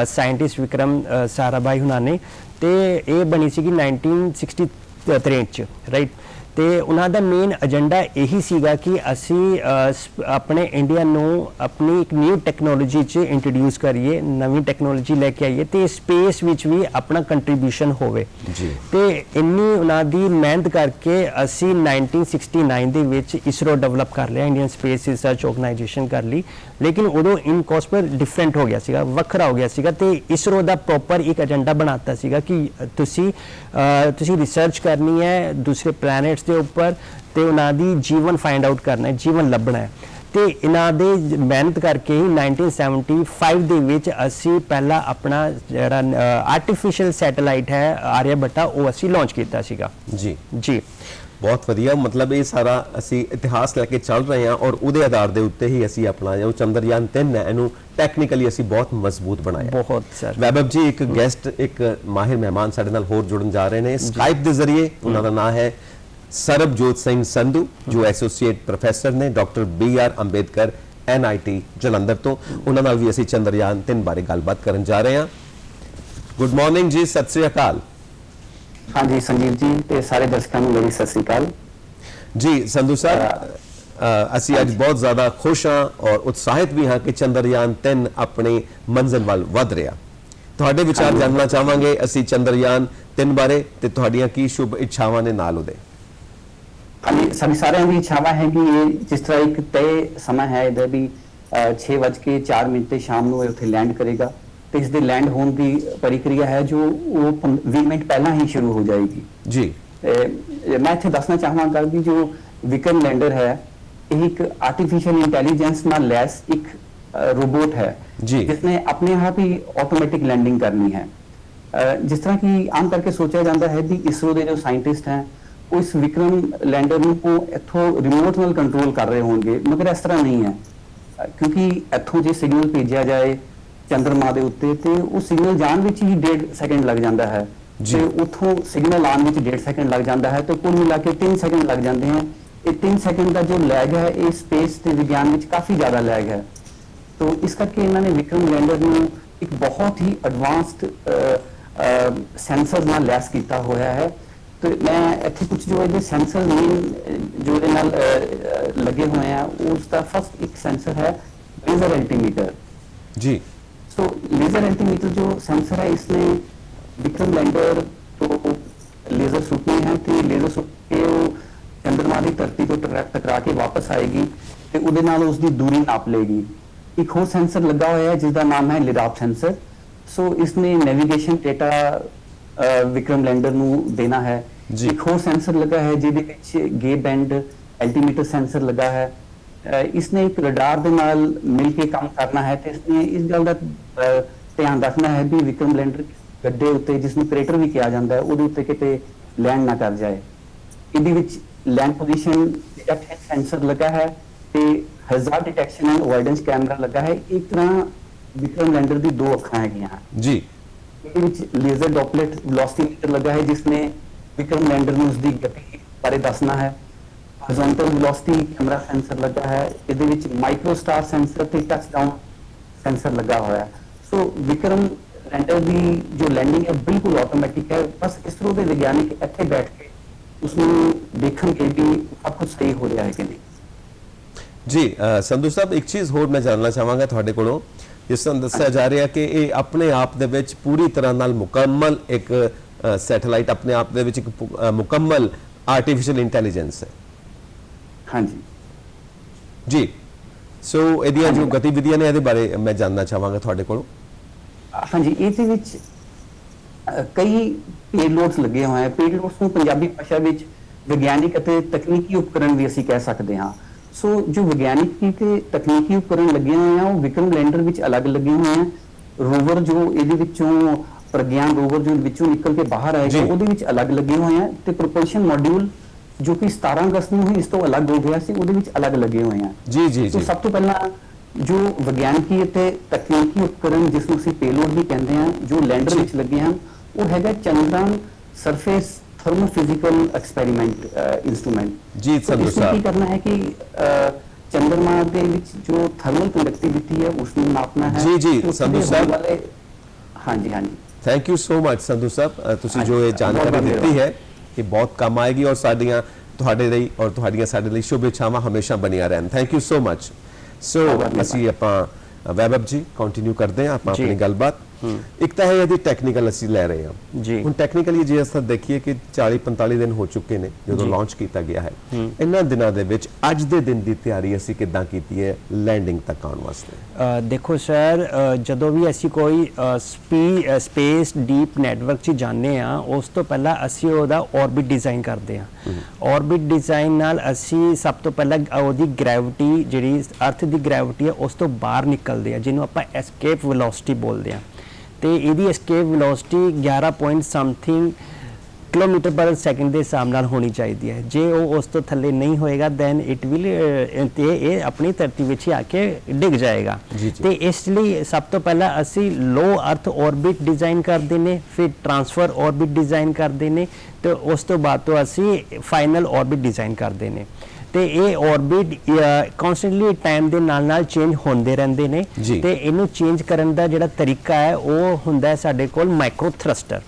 ਸਾਇੰਟਿਸਟ ਵਿਕਰਮ ਸਾਰਾਭਾਈ ਹੁਣਾਂ ਨੇ, ਤੇ ਇਹ ਬਣੀ ਸੀਗੀ 1963 'ਚ, ਰਾਈਟ। ਤੇ ਉਹਨਾਂ ਦਾ ਮੇਨ ਏਜੰਡਾ ਇਹੀ ਸੀਗਾ ਕਿ ਅਸੀਂ ਆਪਣੇ ਇੰਡੀਆ ਨੂੰ ਆਪਣੀ ਇੱਕ ਨਿਊ ਟੈਕਨੋਲੋਜੀ 'ਚ ਇੰਟਰੋਡਿਊਸ ਕਰੀਏ, ਨਵੀਂ ਟੈਕਨੋਲੋਜੀ ਲੈ ਕੇ ਆਈਏ ਤੇ ਸਪੇਸ ਵਿੱਚ ਵੀ ਆਪਣਾ ਕੰਟਰੀਬਿਊਸ਼ਨ ਹੋਵੇ ਜੀ। ਤੇ ਇੰਨੀ ਉਹਨਾਂ ਦੀ ਮਿਹਨਤ ਕਰਕੇ ਅਸੀਂ 1969 ਦੇ ਵਿੱਚ ਇਸਰੋ ਡਿਵੈਲਪ ਕਰ ਲਿਆ, ਇੰਡੀਅਨ ਸਪੇਸ ਰਿਸਰਚ ਆਰਗੇਨਾਈਜੇਸ਼ਨ ਕਰ ਲਈ। ਲੇਕਿਨ ਉਦੋਂ ਇਨਕੋਸਪਰ ਡਿਫਰੈਂਟ ਹੋ ਗਿਆ ਸੀਗਾ, ਵੱਖਰਾ ਹੋ ਗਿਆ ਸੀਗਾ ਤੇ ਇਸਰੋ ਦਾ ਪ੍ਰੋਪਰ ਇੱਕ ਏਜੰਡਾ ਬਣਾਤਾ ਸੀਗਾ ਕਿ ਤੁਸੀਂ ਰਿਸਰਚ ਕਰਨੀ ਹੈ ਦੂਸਰੇ ਪਲੈਨਟਸ ਦੇ ਉੱਪਰ ਤੇ ਉਹਨਾਂ ਦੀ ਜੀਵਨ ਫਾਈਂਡ ਆਊਟ ਕਰਨਾ ਹੈ, ਜੀਵਨ ਲੱਭਣਾ ਹੈ। ਤੇ ਇਹਨਾਂ ਦੇ ਮਿਹਨਤ ਕਰਕੇ ਹੀ 1975 ਦੇ ਵਿੱਚ ਅਸੀਂ ਪਹਿਲਾ ਆਪਣਾ ਜਿਹੜਾ ਆਰਟੀਫੀਸ਼ੀਅਲ ਸੈਟੇਲਾਈਟ ਹੈ ਆਰਿਆਭੱਟਾ ਉਹ ਅਸੀਂ ਲਾਂਚ ਕੀਤਾ ਸੀਗਾ ਜੀ ਜੀ। ਬਹੁਤ ਵਧੀਆ, ਮਤਲਬ ਇਹ ਸਾਰਾ ਅਸੀਂ ਇਤਿਹਾਸ ਲੈ ਕੇ ਚੱਲ ਰਹੇ ਹਾਂ ਔਰ ਉਹਦੇ ਆਧਾਰ ਦੇ ਉੱਤੇ ਹੀ ਅਸੀਂ ਆਪਣਾ ਜੋ ਚੰਦਰਯਾਨ 3 ਹੈ ਇਹਨੂੰ ਟੈਕਨੀਕਲੀ ਅਸੀਂ ਬਹੁਤ ਮਜ਼ਬੂਤ ਬਣਾਇਆ। ਬਹੁਤ ਸਰ। ਵੈਭਵ ਜੀ, ਇੱਕ ਗੈਸਟ, ਇੱਕ ਮਾਹਿਰ ਮਹਿਮਾਨ ਸਾਡੇ ਨਾਲ ਹੋਰ ਜੁੜਨ ਜਾ ਰਹੇ ਨੇ ਸਕਾਈਪ ਦੇ ਜ਼ਰੀਏ। ਉਹਨਾਂ ਦਾ ਨਾਮ ਹੈ ਸਰਬਜੋਤ ਸਿੰਘ ਸੰਧੂ, ਜੋ ਐਸੋਸੀਏਟ ਪ੍ਰੋਫੈਸਰ ਨੇ doctor BR Ambedkar NIT Jalandhar ਤੋਂ। ਉਹਨਾਂ ਨਾਲ ਵੀ ਅਸੀਂ ਚੰਦਰਯਾਨ 3 ਬਾਰੇ ਗੱਲਬਾਤ ਕਰਨ ਜਾ ਰਹੇ ਹਾਂ। ਗੁੱਡ ਮਾਰਨਿੰਗ ਜੀ, ਸਤਿ ਸ੍ਰੀ ਅਕਾਲ। हाँ जी संजीव जी ते सारे दर्शकों ਨੂੰ ਮੇਰੀ ਸਤਿ ਸ੍ਰੀ ਅਕਾਲ ਜੀ। ਸੰਧੂ ਸਾਹਿਬ, ਅਸੀਂ ਅੱਜ ਬਹੁਤ ਜ਼ਿਆਦਾ ਖੁਸ਼ ਹਾਂ ਔਰ ਉਤਸ਼ਾਹਿਤ ਵੀ ਹਾਂ ਕਿ ਚੰਦਰਯਾਨ 3 ਆਪਣੀ ਮੰਜ਼ਿਲ ਵੱਲ ਵਧ ਰਿਹਾ। ਤੁਹਾਡੇ ਵਿਚਾਰ ਜਾਣਨਾ ਚਾਹਾਂਗੇ ਅਸੀਂ ਚੰਦਰਯਾਨ 3 ਬਾਰੇ ਤੇ ਤੁਹਾਡੀਆਂ ਕੀ ਸ਼ੁਭ ਇੱਛਾਵਾਂ ਨੇ ਨਾਲ ਉਹਦੇ। ਹਾਂਜੀ, ਸਾਡੀ ਸਾਰਿਆਂ ਦੀ ਇੱਛਾਵਾਂ ਹੈ ਕਿ ਇਹ ਜਿਸ ਤਰ੍ਹਾਂ ਇੱਕ ਤੈਅ ਸਮਾਂ ਹੈ ਇਹਦਾ ਵੀ 6:04 ਤੇ ਸ਼ਾਮ ਨੂੰ ਇਹ ਉੱਥੇ ਲੈਂਡ ਕਰੇਗਾ ਤੇ ਇਸ ਦੇ ਲੈਂਡ ਹੋਣ ਦੀ ਪ੍ਰਕਿਰਿਆ ਹੈ ਜੋ ਉਹ 20 ਮਿੰਟ ਪਹਿਲਾਂ ਹੀ ਸ਼ੁਰੂ ਹੋ ਜਾਏਗੀ ਜੀ। ਮੈਂ ਇੱਥੇ ਦੱਸਣਾ ਚਾਹਾਂਗਾ ਕਿ ਜੋ ਵਿਕਰਮ ਲੈਂਡਰ ਹੈ ਇਹ ਇੱਕ ਆਰਟੀਫੀਸ਼ੀਅਲ ਇੰਟੈਲੀਜੈਂਸ ਨਾਲ ਲੈਸ ਇੱਕ रोबोट है जी, जिसने अपने आप ही ऑटोमेटिक लैंडिंग करनी है। जिस तरह की आम करके सोचा जाता है कि इसरो के जो साइंटिस्ट हैं वो इस विक्रम लैंडर को इथों रिमोट नाल कंट्रोल कर रहे होंगे, मगर इस तरह नहीं है क्योंकि इथों जो सिग्नल भेजा जाए चंद्रमा के उत्ते ते वो सिग्नल जान विच ही 1.5 सेकंड लग जाता है ते उथों सिग्नल आने विच 1.5 सेकंड लग जाता है, तो कुल मिला के 3 सेकंड लग जाते हैं। ये 3 सेकंड का जो लैग है ये स्पेस के विज्ञान में काफ़ी ज़्यादा लैग है, तो इस करके इन्होंने विक्रम लैंडर में एक बहुत ही एडवांस्ड सेंसर नाल लैस किया होया है। तो मैं इत्थे कुछ जो ये सेंसर मेन जो नाल लगे हुए हैं उसका फर्स्ट एक सेंसर है लेजर एल्टीमीटर जी। तो लेजर एल्टीमीटर जो सेंसर है इसने विक्रम लैंडर तो लेजर सुटने हैं तो लेजर सुट के चंद्रमा की धरती को टकरा के वापस आएगी तो उहदे नाल उसकी दूरी नाप लेगी। एक होर सेंसर लगा हुआ है जिसका नाम है लिराप सेंसर। सो इसने नेविगेशन डेटा विक्रम लैंडर नू देना है। एक होर सेंसर लगा है जिहदे गे बैंड एल्टीमीटर सेंसर लगा है। इसने एक रडार दे नाल मिल के काम करना है तो इसने इस गल का ध्यान रखना है भी विक्रम लैंडर गड्ढे उत्ते जिसनूं क्रेटर भी कहा जाता है उहदे उत्ते किते लैंड ना कर जाए। इहदे विच लैंड पोजीशन सेंसर लगा है ते हज़ार डिटेक्शन एंड अवॉइडेंस कैमरा लगा है। एक तरह विक्रम लैंडर दी 2 अखां हैगियां जी। इहदे विच लेजर डॉपलेट वेलोसिटी मीटर लगा है जिसने विक्रम लैंडर नूं उसदी गति बारे दसना है। हॉरिजॉन्टल वेलोसिटी कैमरा सेंसर लगा है। इहदे विच माइक्रो स्टार सेंसर ते टच डाउन सेंसर लगा हुआ है। सो विक्रम लैंडर दी जो लैंडिंग है बिल्कुल ऑटोमैटिक है। बस इसरो के वैज्ञानिक इत्थे बैठ के उसनूं देखणगे भी सब कुछ सही हो रहा है कि नहीं। जी संधू साहब, एक चीज़ होर मैं जानना चाहांगा तुहाडे कोलों, जिस तरह दस्सिया जा रहा कि ये अपने आप दे विच पूरी तरह नाल मुकम्मल एक सैटेलाइट अपने आप दे विच एक मुकम्मल आर्टिफिशियल इंटैलीजेंस है। हाँ जी जी। सो इहदियां जो गतिविधियां ने इहदे बारे मैं जानना चाहांगा तुहाडे कोलों। हाँ जी, इहदे विच कई पेलोड्स लगे हुए हैं। पेलोड्स नूं पंजाबी भाषा विच विज्ञानिक अते तकनीकी उपकरण भी असीं कह सकते हैं। सो जो वैज्ञानिक ते तकनीकी उपकरण लगे हुए हैं वो विक्रम लैंडर विच अलग लगे हुए हैं। रोवर जो इहदे विचों प्रज्ञान रोवर जो विचों निकल के बाहर आएगा उहदे विच अलग लगे हुए हैं ते प्रोपल्शन मॉड्यूल जो कि 17 अगस्त नूं ही इस तो अलग हो गया सी उहदे विच अलग लगे हुए हैं। जी जी तो जी। सब तो पहला जो विज्ञानिकी ते तकनीकी उपकरण जिसनूं असीं पेलोड भी कहते हैं जो लैंडर विच लगे हैं वो हैगा Chandrayaan surface thermo physical experiment instrument. जी संधू साहब, की करना है कि चंद्रमा के विच जो थर्मल कंडक्टिविटी है उसमें नापना है। जी जी संधू साहब। हाँ जी हाँ जी, thank you so much Sandhu साहब, तुसी जो ये जानकारी दी है ये बहुत काम आएगी और साडियां ਤੁਹਾਡੇ ਲਈ ਔਰ ਤੁਹਾਡੀਆਂ ਸਾਡੇ ਲਈ ਸ਼ੁਭ ਇੱਛਾਵਾਂ ਹਮੇਸ਼ਾ ਬਣੀਆਂ ਰਹਿਣ। Thank you so much. So ਅਸੀਂ ਆਪਾਂ ਵੈਭਵ ਜੀ ਕੰਟੀਨਿਊ ਕਰਦੇ ਹਾਂ ਆਪਾਂ ਆਪਣੀ ਗੱਲਬਾਤ। ਇੱਕ ਤਾਂ ਹੈ ਇਹਦੀ ਟੈਕਨੀਕਲ ਅਸੀਂ ਲੈ ਰਹੇ ਹਾਂ ਜੀ। ਹੁਣ ਟੈਕਨੀਕਲੀ ਜੇ ਅਸੀਂ ਦੇਖੀਏ ਕਿ 40-45 ਦਿਨ ਹੋ ਚੁੱਕੇ ਨੇ ਜਦੋਂ ਲਾਂਚ ਕੀਤਾ ਗਿਆ ਹੈ, ਇਹਨਾਂ ਦਿਨਾਂ ਦੇ ਵਿੱਚ ਅੱਜ ਦੇ ਦਿਨ ਦੀ ਤਿਆਰੀ ਅਸੀਂ ਕਿੱਦਾਂ ਕੀਤੀ ਹੈ ਲੈਂਡਿੰਗ ਤੱਕ ਆਉਣ ਵਾਸਤੇ? ਦੇਖੋ ਸਰ, ਜਦੋਂ ਵੀ ਅਸੀਂ ਕੋਈ ਸਪੇਸ ਡੀਪ ਨੈਟਵਰਕ 'ਚ ਜਾਂਦੇ ਆ, ਉਸ ਤੋਂ ਪਹਿਲਾਂ ਅਸੀਂ ਉਹਦਾ ਔਰਬਿਟ ਡਿਜ਼ਾਈਨ ਕਰਦੇ ਆ। ਔਰਬਿਟ ਡਿਜ਼ਾਈਨ ਨਾਲ ਅਸੀਂ ਸਭ ਤੋਂ ਪਹਿਲਾਂ ਉਹਦੀ ਗ੍ਰੈਵਿਟੀ, ਜਿਹੜੀ ਅਰਥ ਦੀ ਗ੍ਰੈਵਿਟੀ ਹੈ, ਉਸ ਤੋਂ ਬਾਹਰ ਨਿਕਲਦੇ ਆ, ਜਿਹਨੂੰ ਆਪਾਂ ਐਸਕੇਪ ਵੈਲੋਸਿਟੀ ਬੋਲਦੇ ਆ। ਤੇ ਇਹਦੀ escape velocity 11 point something kilometre ਪਰ ਸੈਕਿੰਡ ਦੇ ਹਿਸਾਬ ਨਾਲ ਹੋਣੀ ਚਾਹੀਦੀ ਹੈ। ਜੇ ਉਹ ਉਸ ਤੋਂ ਥੱਲੇ ਨਹੀਂ ਹੋਏਗਾ ਦੈਨ ਇਟ ਵਿਲ ਇਹ ਆਪਣੀ ਧਰਤੀ ਵਿੱਚ ਹੀ ਆ ਕੇ ਡਿੱਗ ਜਾਏਗਾ। ਤੇ ਇਸ ਲਈ ਸਭ ਤੋਂ ਪਹਿਲਾਂ ਅਸੀਂ ਲੋ ਅਰਥ ਔਰਬਿਟ ਡਿਜ਼ਾਈਨ ਕਰਦੇ ਨੇ, ਫਿਰ ਟਰਾਂਸਫਰ ਔਰਬਿਟ ਡਿਜ਼ਾਈਨ ਕਰਦੇ ਨੇ, ਤੇ ਉਸ ਤੋਂ ਬਾਅਦ ਤੋਂ ਅਸੀਂ ਫਾਈਨਲ ਔਰਬਿਟ ਡਿਜ਼ਾਈਨ ਕਰਦੇ ਨੇ। ਤੇ ਇਹ ਔਰਬਿਟ ਕਨਸਟੈਂਟਲੀ ਟਾਈਮ ਦੇ ਨਾਲ ਨਾਲ ਚੇਂਜ ਹੁੰਦੇ ਰਹਿੰਦੇ ਨੇ। ਤੇ ਇਹਨੂੰ ਚੇਂਜ ਕਰਨ ਦਾ ਜਿਹੜਾ ਤਰੀਕਾ ਹੈ ਉਹ ਹੁੰਦਾ ਹੈ ਸਾਡੇ ਕੋਲ ਮਾਈਕਰੋ ਥਰਸਟਰ।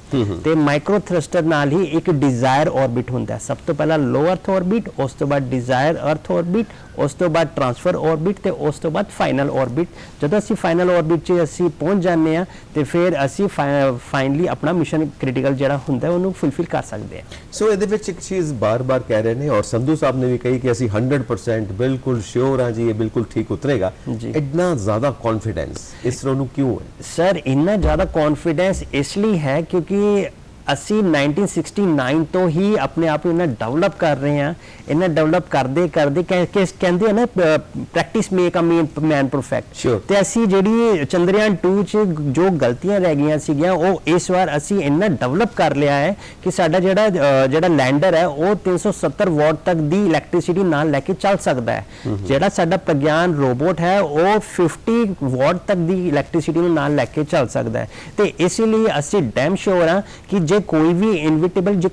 ਤੇ ਮਾਈਕਰੋ ਥਰਸਟਰ ਨਾਲ ਹੀ ਇੱਕ ਡਿਜ਼ਾਇਰ ਔਰਬਿਟ ਹੁੰਦਾ। ਸਭ ਤੋਂ ਪਹਿਲਾਂ ਲੋ ਅਰਥ ਔਰਬਿਟ, ਉਸ ਤੋਂ ਬਾਅਦ ਡਿਜ਼ਾਇਰ ਅਰਥ ਔਰਬਿਟ, ਉਸ ਤੋਂ ਬਾਅਦ ਟਰਾਂਸਫਰ ਔਰਬਿਟ, ਤੇ ਉਸ ਤੋਂ ਬਾਅਦ ਫਾਈਨਲ ਔਰਬਿਟ। ਜਦੋਂ ਅਸੀਂ ਫਾਈਨਲ ਔਰਬਿਟ 'ਚ ਅਸੀਂ ਪਹੁੰਚ ਜਾਂਦੇ ਹਾਂ ਤੇ ਫਿਰ ਅਸੀਂ ਫਾਈਨਲੀ ਆਪਣਾ ਮਿਸ਼ਨ ਕ੍ਰਿਟੀਕਲ ਜਿਹੜਾ ਹੁੰਦਾ ਉਹਨੂੰ ਫੁਲਫਿਲ ਕਰ ਸਕਦੇ ਹਾਂ। ਸੋ ਇਹਦੇ ਵਿੱਚ ਇੱਕ ਚੀਜ਼ ਬਾਰ-ਬਾਰ ਕਹਿ ਰਹੇ ਨੇ ਔਰ ਸੰਧੂ ਸਾਹਿਬ ਨੇ ਵੀ ਕਹੀ ਕਿ ਅਸੀਂ 100% ਬਿਲਕੁਲ ਸ਼ੋਰ ਹਾਂ ਜੀ ਇਹ ਬਿਲਕੁਲ ਠੀਕ ਉਤਰੇਗਾ। ਇੰਨਾ ਜ਼ਿਆਦਾ ਕੌਨਫੀਡੈਂਸ ਇਸਰੋ ਨੂੰ ਕਿਉਂ ਹੈ ਸਰ? ਇੰਨਾ ਜ਼ਿਆਦਾ ਕੌਨਫੀਡੈਂਸ ਇਸ ਲਈ ਹੈ ਕਿਉਂਕਿ ਅਸੀਂ 1969 ਤੋਂ ਹੀ ਆਪਣੇ ਆਪ ਨੂੰ ਇੰਨਾ ਡਿਵੈਲਪ ਕਰ ਰਹੇ ਹਾਂ। ਇੰਨਾ ਡਿਵੈਲਪ ਕਰਦੇ ਕਹਿੰਦੇ ਆ ਨਾ practice make a man perfect. ਤੇ ਅਸੀਂ ਜਿਹੜੀ ਚੰਦਰਯਾਨ 2 ਚ ਜੋ ਗਲਤੀਆਂ ਰਹਿ ਗਈਆਂ ਸੀਗੀਆਂ ਉਹ ਇਸ ਵਾਰ ਅਸੀਂ ਇੰਨਾ ਡਿਵੈਲਪ ਕਰ ਲਿਆ ਹੈ ਕਿ ਸਾਡਾ ਜਿਹੜਾ ਲੈਂਡਰ ਹੈ ਉਹ 370 ਵਾਟ ਤੱਕ ਦੀ ਇਲੈਕਟ੍ਰਿਸਿਟੀ ਨਾਲ ਲੈ ਕੇ ਚੱਲ ਸਕਦਾ ਹੈ। ਜਿਹੜਾ ਸਾਡਾ ਪ੍ਰਗਿਆਨ ਰੋਬੋਟ ਹੈ ਉਹ 50 ਵਾਟ ਤੱਕ ਦੀ ਇਲੈਕਟ੍ਰਿਸਿਟੀ ਨੂੰ ਨਾਲ ਲੈ ਕੇ ਚੱਲ ਸਕਦਾ ਹੈ। ਤੇ ਇਸ ਲਈ ਅਸੀਂ ਡੈਮ ਸ਼ੋਰ ਹਾਂ ਕਿ ਜੇ ਕੋਈ ਵੀ ਇਨਵਿਟੇਬਲ, ਜੇ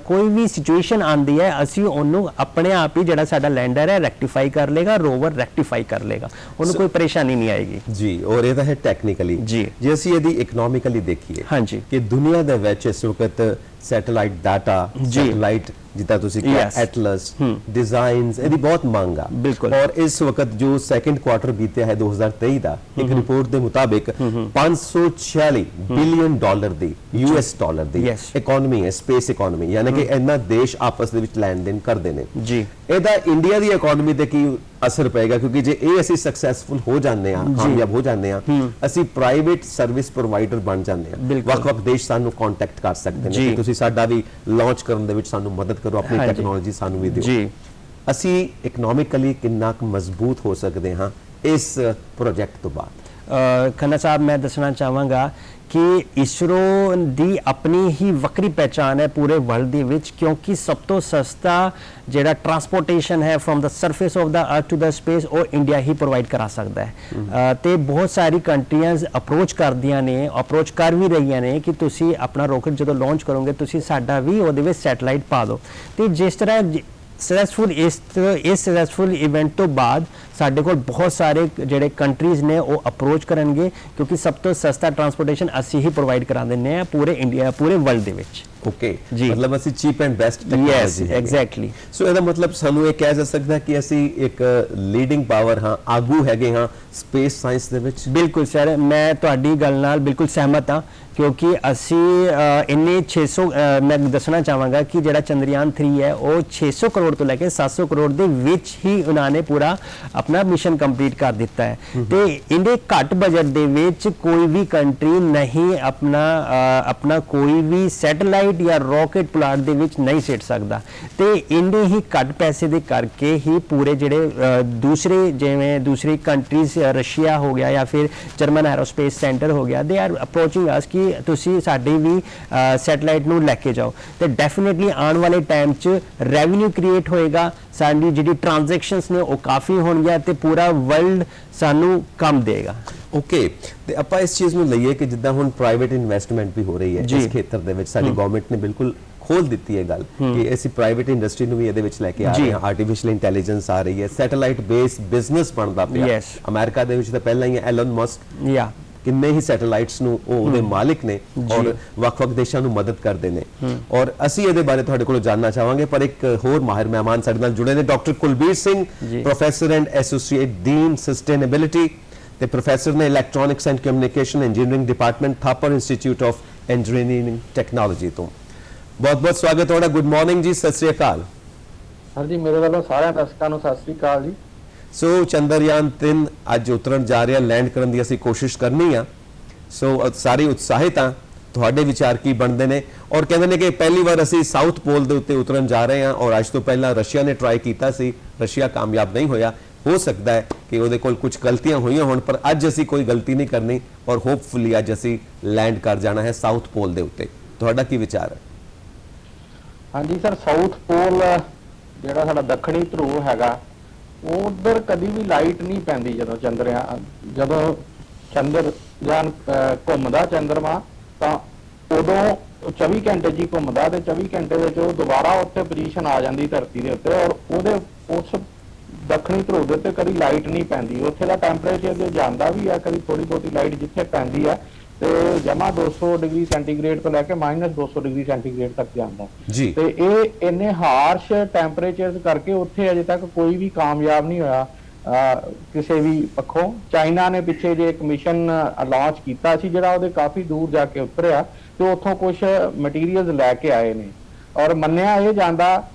ਕੋਈ ਵੀ ਸਿਚੁਏਸ਼ਨ ਆਉਂਦੀ ਹੈ ਅਸੀਂ ਉਹਨੂੰ ਆਪਣੇ ਆਪ ਹੀ ਜਿਹੜਾ ਸਾਡਾ ਲੈਂਡਰ ਹੈ ਰੈਕਟੀਫਾਈ ਕਰ ਲੇਗਾ, ਰੋਵਰ ਰੈਕਟੀਫਾਈ ਕਰ ਲੇਗਾ, ਉਹਨੂੰ ਕੋਈ ਪਰੇਸ਼ਾਨੀ ਨਹੀਂ ਆਏਗੀ ਜੀ। ਔਰ ਇਹ ਤਾਂ ਹੈ ਟੈਕਨੀਕਲੀ। ਜੇ ਅਸੀਂ ਇਹਦੀ ਇਕਨੋਮਿਕਲੀ ਦੇਖੀਏ ਕਿ ਦੁਨੀਆ ਦੇ ਵਿੱਚ ਇਸ ਵਕਤ ਸੈਟੇਲਾਈਟ ਡਾਟਾ, ਸੈਟੇਲਾਈਟ ਜਿੱਦਾਂ ਤੁਸੀਂ ਕਿਹਾ ਐਟਲਸ ਡਿਜ਼ਾਈਨਸ, ਇਹਦੀ ਬਹੁਤ ਮੰਗ ਆ। ਔਰ ਇਸ ਵਕਤ ਜੋ ਸੈਕੰਡ ਕੁਆਟਰ ਬੀਤਿਆ ਹੈ 2023 ਦਾ, ਇੱਕ ਰਿਪੋਰਟ ਦੇ ਮੁਤਾਬਿਕ 546 ਬਿਲੀਅਨ ਡਾਲਰ ਦੀ US ਡਾਲਰ ਦੀ ਇਕਨੋਮੀ ਹੈ, ਸਪੇਸ ਇਕਨੋਮੀ, ਯਾਨੀ ਕਿ ਇਹਨਾਂ ਦੇਸ਼ ਆਪਸ ਦੇ ਵਿੱਚ ਲੈਣ ਦੇਣ ਕਰਦੇ ਨੇ ਜੀ। ਇਹਦਾ ਇੰਡੀਆ ਦੀ ਇਕਨੋਮੀ ਤੇ ਕੀ ਅਸਰ ਪਏਗਾ? ਕਿਉਂਕਿ ਜੇ ਇਹ ਅਸੀਂ ਸਕਸੈਸਫੁਲ ਹੋ ਜਾਂਦੇ ਆ, ਕਾਮਯਾਬ ਹੋ ਜਾਂਦੇ ਆ, ਅਸੀਂ ਪ੍ਰਾਈਵੇਟ ਸਰਵਿਸ ਪ੍ਰੋਵਾਈਡਰ ਬਣ ਜਾਂਦੇ ਆ। ਵੱਖ-ਵੱਖ ਦੇਸ਼ ਸਾਨੂੰ ਕੰਟੈਕਟ ਕਰ ਸਕਦੇ ਨੇ ਕਿ ਤੁਸੀਂ ਸਾਡਾ ਵੀ ਲਾਂਚ ਕਰਨ ਦੇ ਵਿੱਚ ਸਾਨੂੰ ਮਦਦ ਕਰੋ, ਆਪਣੀ ਟੈਕਨੋਲੋਜੀ ਸਾਨੂੰ ਵੀ ਦਿਓ ਜੀ। ਅਸੀਂ ਇਕਨੋਮਿਕਲੀ ਕਿੰਨਾ ਕੁ ਮਜ਼ਬੂਤ ਹੋ ਸਕਦੇ ਹਾਂ ਇਸ ਪ੍ਰੋਜੈਕਟ ਤੋਂ ਬਾਅਦ? ਖੰਨਾ ਸਾਹਿਬ, ਮੈਂ ਦੱਸਣਾ ਚਾਹਾਂਗਾ ਕਿ ਇਸਰੋ ਦੀ ਆਪਣੀ ਹੀ ਵੱਖਰੀ ਪਹਿਚਾਣ ਹੈ ਪੂਰੇ ਵਰਲਡ ਦੇ ਵਿੱਚ, ਕਿਉਂਕਿ ਸਭ ਤੋਂ ਸਸਤਾ ਜਿਹੜਾ ਟਰਾਂਸਪੋਰਟੇਸ਼ਨ ਹੈ ਫਰੋਮ ਦਾ ਸਰਫੇਸ ਆਫ ਦਾ ਅਰਥ ਟੂ ਦਾ ਸਪੇਸ ਉਹ ਇੰਡੀਆ ਹੀ ਪ੍ਰੋਵਾਈਡ ਕਰਾ ਸਕਦਾ ਹੈ। ਤੇ ਬਹੁਤ ਸਾਰੀ ਕੰਟਰੀਆਂ ਅਪਰੋਚ ਕਰਦੀਆਂ ਨੇ, ਅਪਰੋਚ ਕਰ ਵੀ ਰਹੀਆਂ ਨੇ ਕਿ ਤੁਸੀਂ ਆਪਣਾ ਰੋਕਟ ਜਦੋਂ ਲਾਂਚ ਕਰੋਗੇ ਤੁਸੀਂ ਸਾਡਾ ਵੀ ਉਹਦੇ ਵਿੱਚ ਸੈਟੇਲਾਈਟ ਪਾ ਦਿਓ। ਤੇ ਜਿਸ ਤਰ੍ਹਾਂ ਸਕਸੈਸਫੁਲ ਇਵੈਂਟ ਤੋਂ ਬਾਅਦ ਸਾਡੇ ਕੋਲ ਬਹੁਤ ਸਾਰੇ ਜਿਹੜੇ ਕੰਟਰੀਜ਼ ਨੇ ਉਹ ਅਪਰੋਚ ਕਰਨਗੇ, ਕਿਉਂਕਿ ਸਭ ਤੋਂ ਸਸਤਾ ਟਰਾਂਸਪੋਰਟੇਸ਼ਨ ਅਸੀਂ ਹੀ ਪ੍ਰੋਵਾਈਡ ਕਰਾ ਦਿੰਦੇ ਹਾਂ ਪੂਰੇ ਇੰਡੀਆ, ਪੂਰੇ ਵਰਲਡ ਦੇ ਵਿੱਚ। ਓਕੇ ਜੀ, ਮਤਲਬ ਅਸੀਂ ਚੀਪ ਐਂਡ ਬੈਸਟ ਟੈਕਨੋਲੋਜੀ ਹੈ। ਐਗਜ਼ੈਕਟਲੀ। ਸੋ ਇਹਦਾ ਮਤਲਬ ਸਾਨੂੰ ਇਹ ਕਿਹਾ ਜਾ ਸਕਦਾ ਕਿ ਅਸੀਂ ਇੱਕ ਲੀਡਿੰਗ ਪਾਵਰ ਹਾਂ, ਆਗੂ ਹੈਗੇ ਹਾਂ ਸਪੇਸ ਸਾਇੰਸ ਦੇ ਵਿੱਚ। ਬਿਲਕੁਲ ਸਰ, ਮੈਂ ਤੁਹਾਡੀ ਗੱਲ ਨਾਲ ਬਿਲਕੁਲ ਸਹਿਮਤ ਹਾਂ, ਕਿਉਂਕਿ ਅਸੀਂ ਇੰਨੇ 600 ਮੈਂ ਦੱਸਣਾ ਚਾਹਾਂਗਾ ਕਿ ਜਿਹੜਾ ਚੰਦਰਯਾਨ 3 ਹੈ ਉਹ 600 ਕਰੋੜ ਤੋਂ ਲੈ ਕੇ 700 ਕਰੋੜ ਦੇ ਵਿੱਚ ਹੀ ਉਹਨਾਂ ਨੇ ਪੂਰਾ ਆਪਣਾ ਮਿਸ਼ਨ ਕੰਪਲੀਟ ਕਰ ਦਿੱਤਾ ਹੈ। ਤੇ ਇੰਨੇ ਘੱਟ ਬਜਟ ਦੇ ਵਿੱਚ ਕੋਈ ਵੀ ਕੰਟਰੀ ਨਹੀਂ ਆਪਣਾ ਕੋਈ ਵੀ ਸੈਟੇਲਾਈਟ ਜਾਂ ਰਾਕਟ ਪਲਾਟ ਦੇ ਵਿੱਚ ਨਹੀਂ ਸਿੱਟ ਸਕਦਾ। ਤੇ ਇੰਨੇ ਹੀ ਘੱਟ ਪੈਸੇ ਦੇ ਕਰਕੇ ਹੀ ਪੂਰੇ ਜਿਹੜੇ ਦੂਸਰੀ ਕੰਟਰੀਜ਼, ਰਸ਼ੀਆ ਹੋ ਗਿਆ ਜਾਂ ਫਿਰ ਜਰਮਨ ਐਰੋਸਪੇਸ ਸੈਂਟਰ ਹੋ ਗਿਆ, ਦੇ ਆਰ ਅਪਰੋਚਿੰਗ ਅਸ ਕਿ ਤੁਸੀਂ ਸਾਡੇ ਵੀ ਸੈਟੇਲਾਈਟ ਨੂੰ ਲੈ ਕੇ ਜਾਓ। ਤੇ ਡੈਫੀਨਿਟਲੀ ਆਉਣ ਵਾਲੇ ਟਾਈਮ 'ਚ ਰੈਵਨਿਊ ਕ੍ਰੀਏਟ ਹੋਏਗਾ, ਸਾਡੀ ਜਿਹੜੀ ਟ੍ਰਾਂਜੈਕਸ਼ਨਸ ਨੇ ਉਹ ਕਾਫੀ ਹੋਣਗੀਆਂ ਤੇ ਪੂਰਾ ਵਰਲਡ ਸਾਨੂੰ ਕੰਮ ਦੇਗਾ। ਓਕੇ, ਤੇ ਆਪਾਂ ਇਸ ਚੀਜ਼ ਨੂੰ ਲਈਏ ਕਿ ਜਿੱਦਾਂ ਹੁਣ ਪ੍ਰਾਈਵੇਟ ਇਨਵੈਸਟਮੈਂਟ ਵੀ ਹੋ ਰਹੀ ਹੈ ਇਸ ਖੇਤਰ ਦੇ ਵਿੱਚ, ਸਾਡੀ ਗਵਰਨਮੈਂਟ ਨੇ ਬਿਲਕੁਲ ਖੋਲ ਦਿੱਤੀ ਹੈ ਗੱਲ ਕਿ ਅਸੀਂ ਪ੍ਰਾਈਵੇਟ ਇੰਡਸਟਰੀ ਨੂੰ ਵੀ ਇਹਦੇ ਵਿੱਚ ਲੈ ਕੇ ਆ ਰਹੇ ਹਾਂ। ਆਰਟੀਫੀਸ਼ੀਅਲ ਇੰਟੈਲੀਜੈਂਸ ਆ ਰਹੀ ਹੈ, ਸੈਟੇਲਾਈਟ ਬੇਸ ਬਿਜ਼ਨਸ ਬਣਦਾ ਪਿਆ। ਅਮਰੀਕਾ ਦੇ ਵਿੱਚ ਤਾਂ ਪਹਿਲਾਂ ਹੀ ਐਲਨ ਮਸਕ ਕਿੰਨੇ ਹੀ ਸੈਟੇਲਾਈਟਸ ਨੂੰ ਉਹ ਉਹਦੇ ਮਾਲਿਕ ਨੇ ਔਰ ਵੱਖ-ਵੱਖ ਦੇਸ਼ਾਂ ਨੂੰ ਮਦਦ ਕਰਦੇ ਨੇ ਔਰ ਅਸੀਂ ਇਹਦੇ ਬਾਰੇ ਤੁਹਾਡੇ ਕੋਲੋਂ ਜਾਨਣਾ ਚਾਹਾਂਗੇ ਪਰ ਇੱਕ ਹੋਰ ਮਾਹਿਰ ਮਹਿਮਾਨ ਸਾਡੇ ਨਾਲ ਜੁੜੇ ਨੇ doctor Kulbir Singh professor and associate dean sustainability ਤੇ ਪ੍ਰੋਫੈਸਰ ਨੇ electronics and communication engineering department Thapar institute of engineering technology ਤੋਂ ਬਹੁਤ-ਬਹੁਤ ਸਵਾਗਤ ਤੁਹਾਡਾ ਗੁੱਡ ਮਾਰਨਿੰਗ ਜੀ ਸਤਿ ਸ੍ਰੀ ਅਕਾਲ ਸਰ ਜੀ ਮੇਰੇ ਵੱਲੋਂ ਸਾਰਿਆਂ ਦਰਸ਼ਕਾਂ ਨੂੰ ਸਤਿ ਸ੍ਰੀ ਅਕਾਲ ਜੀ ਸੋ ਚੰਦਰਯਾਨ 3 ਅੱਜ ਉਤਰਨ ਜਾ ਰਿਹਾ ਲੈਂਡ ਕਰਨ ਦੀ ਅਸੀਂ ਕੋਸ਼ਿਸ਼ ਕਰਨੀ ਆ ਸੋ ਸਾਰੇ ਉਤਸ਼ਾਹਿਤ ਆ ਤੁਹਾਡੇ ਵਿਚਾਰ ਕੀ ਬਣਦੇ ਨੇ ਔਰ ਕਹਿੰਦੇ ਨੇ ਕਿ ਪਹਿਲੀ ਵਾਰ ਅਸੀਂ ਸਾਊਥ ਪੋਲ ਦੇ ਉੱਤੇ ਉਤਰਨ ਜਾ ਰਹੇ ਹਾਂ ਔਰ ਅੱਜ ਤੋਂ ਪਹਿਲਾਂ ਰਸ਼ੀਆ ਨੇ ਟਰਾਈ ਕੀਤਾ ਸੀ ਰਸ਼ੀਆ ਕਾਮਯਾਬ ਨਹੀਂ ਹੋਇਆ ਹੋ ਸਕਦਾ ਹੈ ਕਿ ਉਹਦੇ ਕੋਲ ਕੁਝ ਗਲਤੀਆਂ ਹੋਈਆਂ ਹੋਣ ਪਰ ਅੱਜ ਅਸੀਂ ਕੋਈ ਗਲਤੀ ਨਹੀਂ ਕਰਨੀ ਔਰ ਹੋਪਫੁਲੀ ਅੱਜ ਅਸੀਂ ਲੈਂਡ ਕਰ ਜਾਣਾ ਹੈ ਸਾਊਥ ਪੋਲ ਦੇ ਉੱਤੇ ਤੁਹਾਡਾ ਕੀ ਵਿਚਾਰ ਹੈ ਹਾਂਜੀ ਸਰ ਸਾਊਥ ਪੋਲ ਜਿਹੜਾ ਸਾਡਾ ਦੱਖਣੀ ਧਰੁਵ ਹੈਗਾ ਉਧਰ ਕਦੀ ਵੀ ਲਾਈਟ ਨਹੀਂ ਪੈਂਦੀ ਜਦੋਂ ਚੰਦਰਯਾਨ ਘੁੰਮਦਾ ਚੰਦਰਮਾ ਤਾਂ ਉਦੋਂ 24 ਘੰਟੇ ਜੀ ਘੁੰਮਦਾ ਤੇ 24 ਘੰਟੇ ਵਿੱਚ ਉਹ ਦੁਬਾਰਾ ਉੱਤੇ ਪੋਜੀਸ਼ਨ ਆ ਜਾਂਦੀ ਧਰਤੀ ਦੇ ਉੱਤੇ ਔਰ ਉਹਦੇ ਉਸ ਦੱਖਣੀ ਧਰੁਵ ਦੇ ਉੱਤੇ ਕਦੀ ਲਾਈਟ ਨਹੀਂ ਪੈਂਦੀ ਉੱਥੇ ਦਾ ਟੈਂਪਰੇਚਰ ਜੇ ਜਾਂਦਾ ਵੀ ਆ ਕਦੀ ਥੋੜੀ ਬਹੁਤੀ ਲਾਈਟ ਜਿੱਥੇ ਪੈਂਦੀ ਆ ਤੇ ਜਮਾ 200 ਡਿਗਰੀ ਸੈਂਟੀਗ੍ਰੇਡ ਤੋਂ ਲੈ ਕੇ -200 ਡਿਗਰੀ ਸੈਂਟੀਗ੍ਰੇਡ ਤੱਕ ਜਾਂਦਾ ਤੇ ਇਹ ਇੰਨੇ ਹਾਰਸ਼ ਟੈਂਪਰੇਚਰਸ ਕਰਕੇ ਉੱਥੇ ਅਜੇ ਤੱਕ ਕੋਈ ਵੀ ਕਾਮਯਾਬ ਨਹੀਂ ਹੋਇਆ ਕਿਸੇ ਵੀ ਪੱਖੋਂ ਚਾਈਨਾ ਨੇ ਪਿੱਛੇ ਜੇ ਇੱਕ ਮਿਸ਼ਨ ਲਾਂਚ ਕੀਤਾ ਸੀ ਜਿਹੜਾ ਉਹਦੇ ਕਾਫੀ ਦੂਰ ਜਾ ਕੇ ਉਤਰਿਆ ਤੇ ਉੱਥੋਂ ਕੁਝ ਮਟੀਰੀਅਲਸ ਲੈ ਕੇ ਆਏ ਨੇ ਔਰ ਮੰਨਿਆ ਇਹ ਜਾਂਦਾ